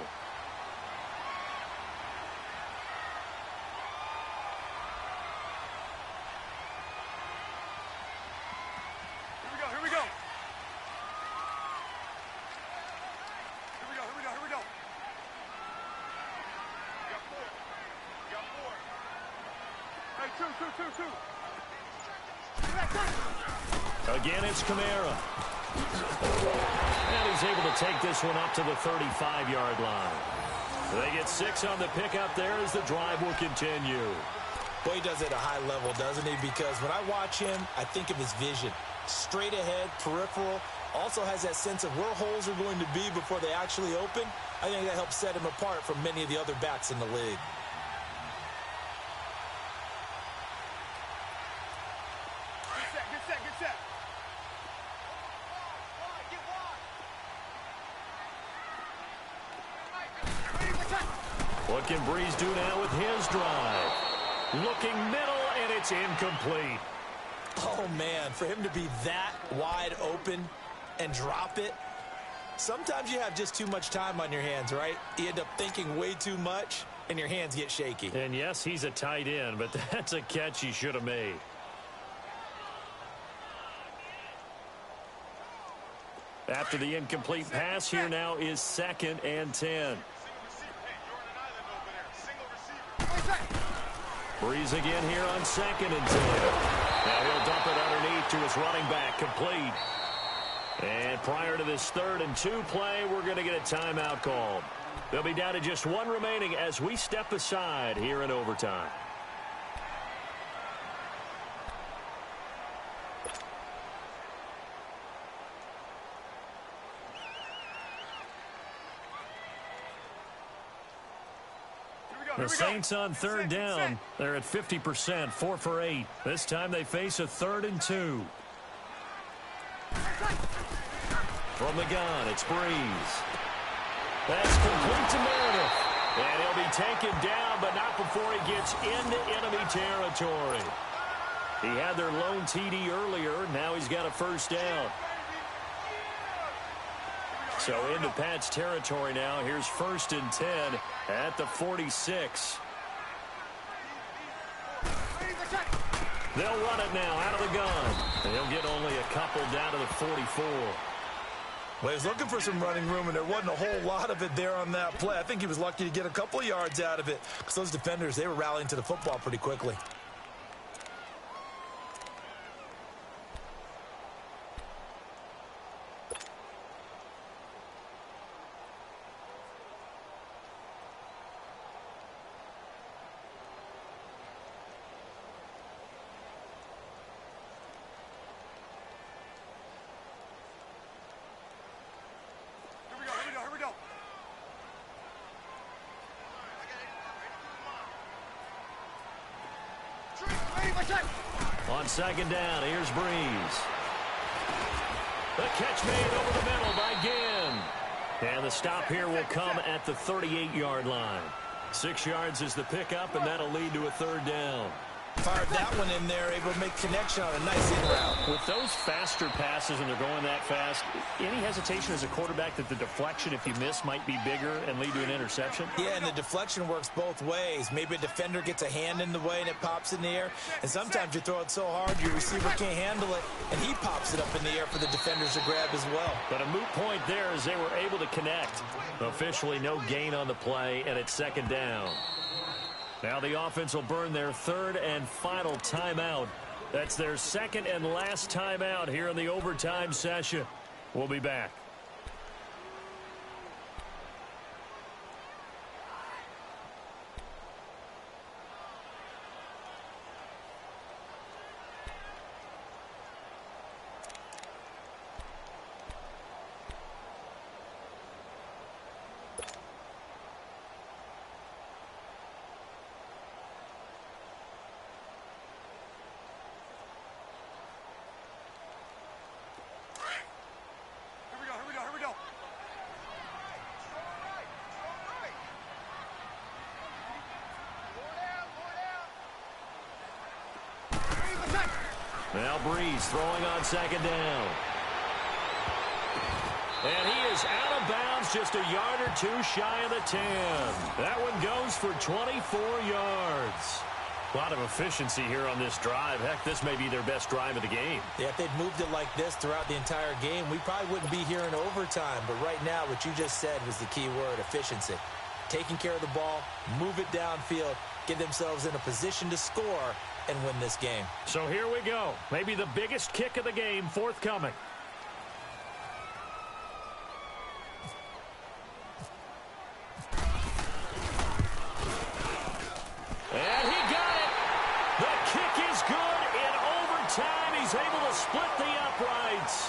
Here we go. Hey, two. Again, it's Kamara. And he's able to take this one up to the 35-yard line. They get 6 on the pickup there as the drive will continue. Boy, he does it at a high level, doesn't he? Because when I watch him, I think of his vision. Straight ahead, peripheral. Also has that sense of where holes are going to be before they actually open. I think that helps set him apart from many of the other backs in the league. Get set. What can Breeze do now with his drive? Looking middle, and it's incomplete. Oh, man, for him to be that wide open and drop it. Sometimes you have just too much time on your hands, right? You end up thinking way too much, and your hands get shaky. And yes, he's a tight end, but that's a catch he should have made. After the incomplete pass, here now is 2nd and 10. Breeze again here on 2nd and 10. Now he'll dump it underneath to his running back, complete. And prior to this 3rd and 2 play, we're going to get a timeout called. They'll be down to just 1 remaining as we step aside here in overtime. The Saints on 3rd down. They're at 50%, 4 for 8. This time they face a 3rd and 2. From the gun, it's Breeze. That's complete to Meredith. And he'll be taken down, but not before he gets into enemy territory. He had their lone TD earlier. Now he's got a 1st down. So into Pat's territory now. Here's 1st and 10 at the 46. They'll run it now out of the gun. And he'll get only a couple down to the 44. Well, he was looking for some running room, and there wasn't a whole lot of it there on that play. I think he was lucky to get a couple of yards out of it because those defenders, they were rallying to the football pretty quickly. On 2nd down, here's Breeze. The catch made over the middle by Ginn. And the stop here will come at the 38-yard line. 6 yards is the pickup, and that'll lead to a 3rd down. Fired that one in there, able to make connection on a nice in route. With those faster passes and they're going that fast, any hesitation as a quarterback that the deflection, if you miss, might be bigger and lead to an interception? Yeah, and the deflection works both ways. Maybe a defender gets a hand in the way and it pops in the air. And sometimes you throw it so hard your receiver can't handle it, and he pops it up in the air for the defenders to grab as well. But a moot point there as they were able to connect. Officially no gain on the play, and it's 2nd down. Now the offense will burn their 3rd and final timeout. That's their 2nd and last timeout here in the overtime session. We'll be back. Now Breeze throwing on 2nd down. And he is out of bounds, just a yard or 2 shy of the 10. That one goes for 24 yards. A lot of efficiency here on this drive. Heck, this may be their best drive of the game. Yeah, if they'd moved it like this throughout the entire game, we probably wouldn't be here in overtime. But right now, what you just said was the key word, efficiency. Taking care of the ball, move it downfield, get themselves in a position to score, and win this game. So here we go. Maybe the biggest kick of the game forthcoming. And he got it. The kick is good in overtime. He's able to split the uprights.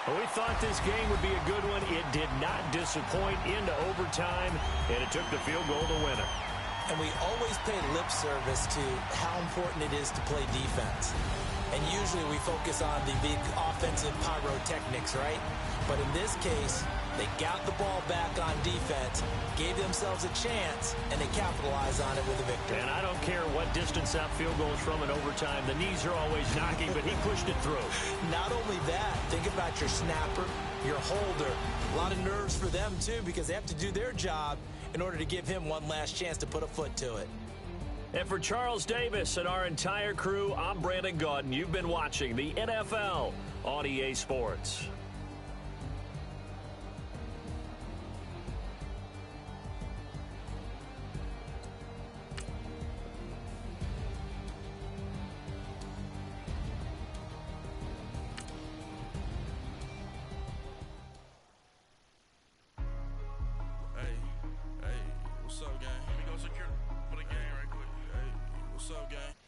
Well, we thought this game would be a good one. It did not disappoint into overtime, and it took the field goal to win it. And we always pay lip service to how important it is to play defense. And usually we focus on the big offensive pyrotechnics, right? But in this case, they got the ball back on defense, gave themselves a chance, and they capitalized on it with a victory. And I don't care what distance that field goal is from in overtime. The knees are always knocking, but he pushed it through. Not only that, think about your snapper, your holder. A lot of nerves for them, too, because they have to do their job in order to give him one last chance to put a foot to it. And for Charles Davis and our entire crew, I'm Brandon Gaudin. You've been watching the NFL on EA Sports. What's up, gang? Let me go secure for the game right quick. Hey, what's up, gang?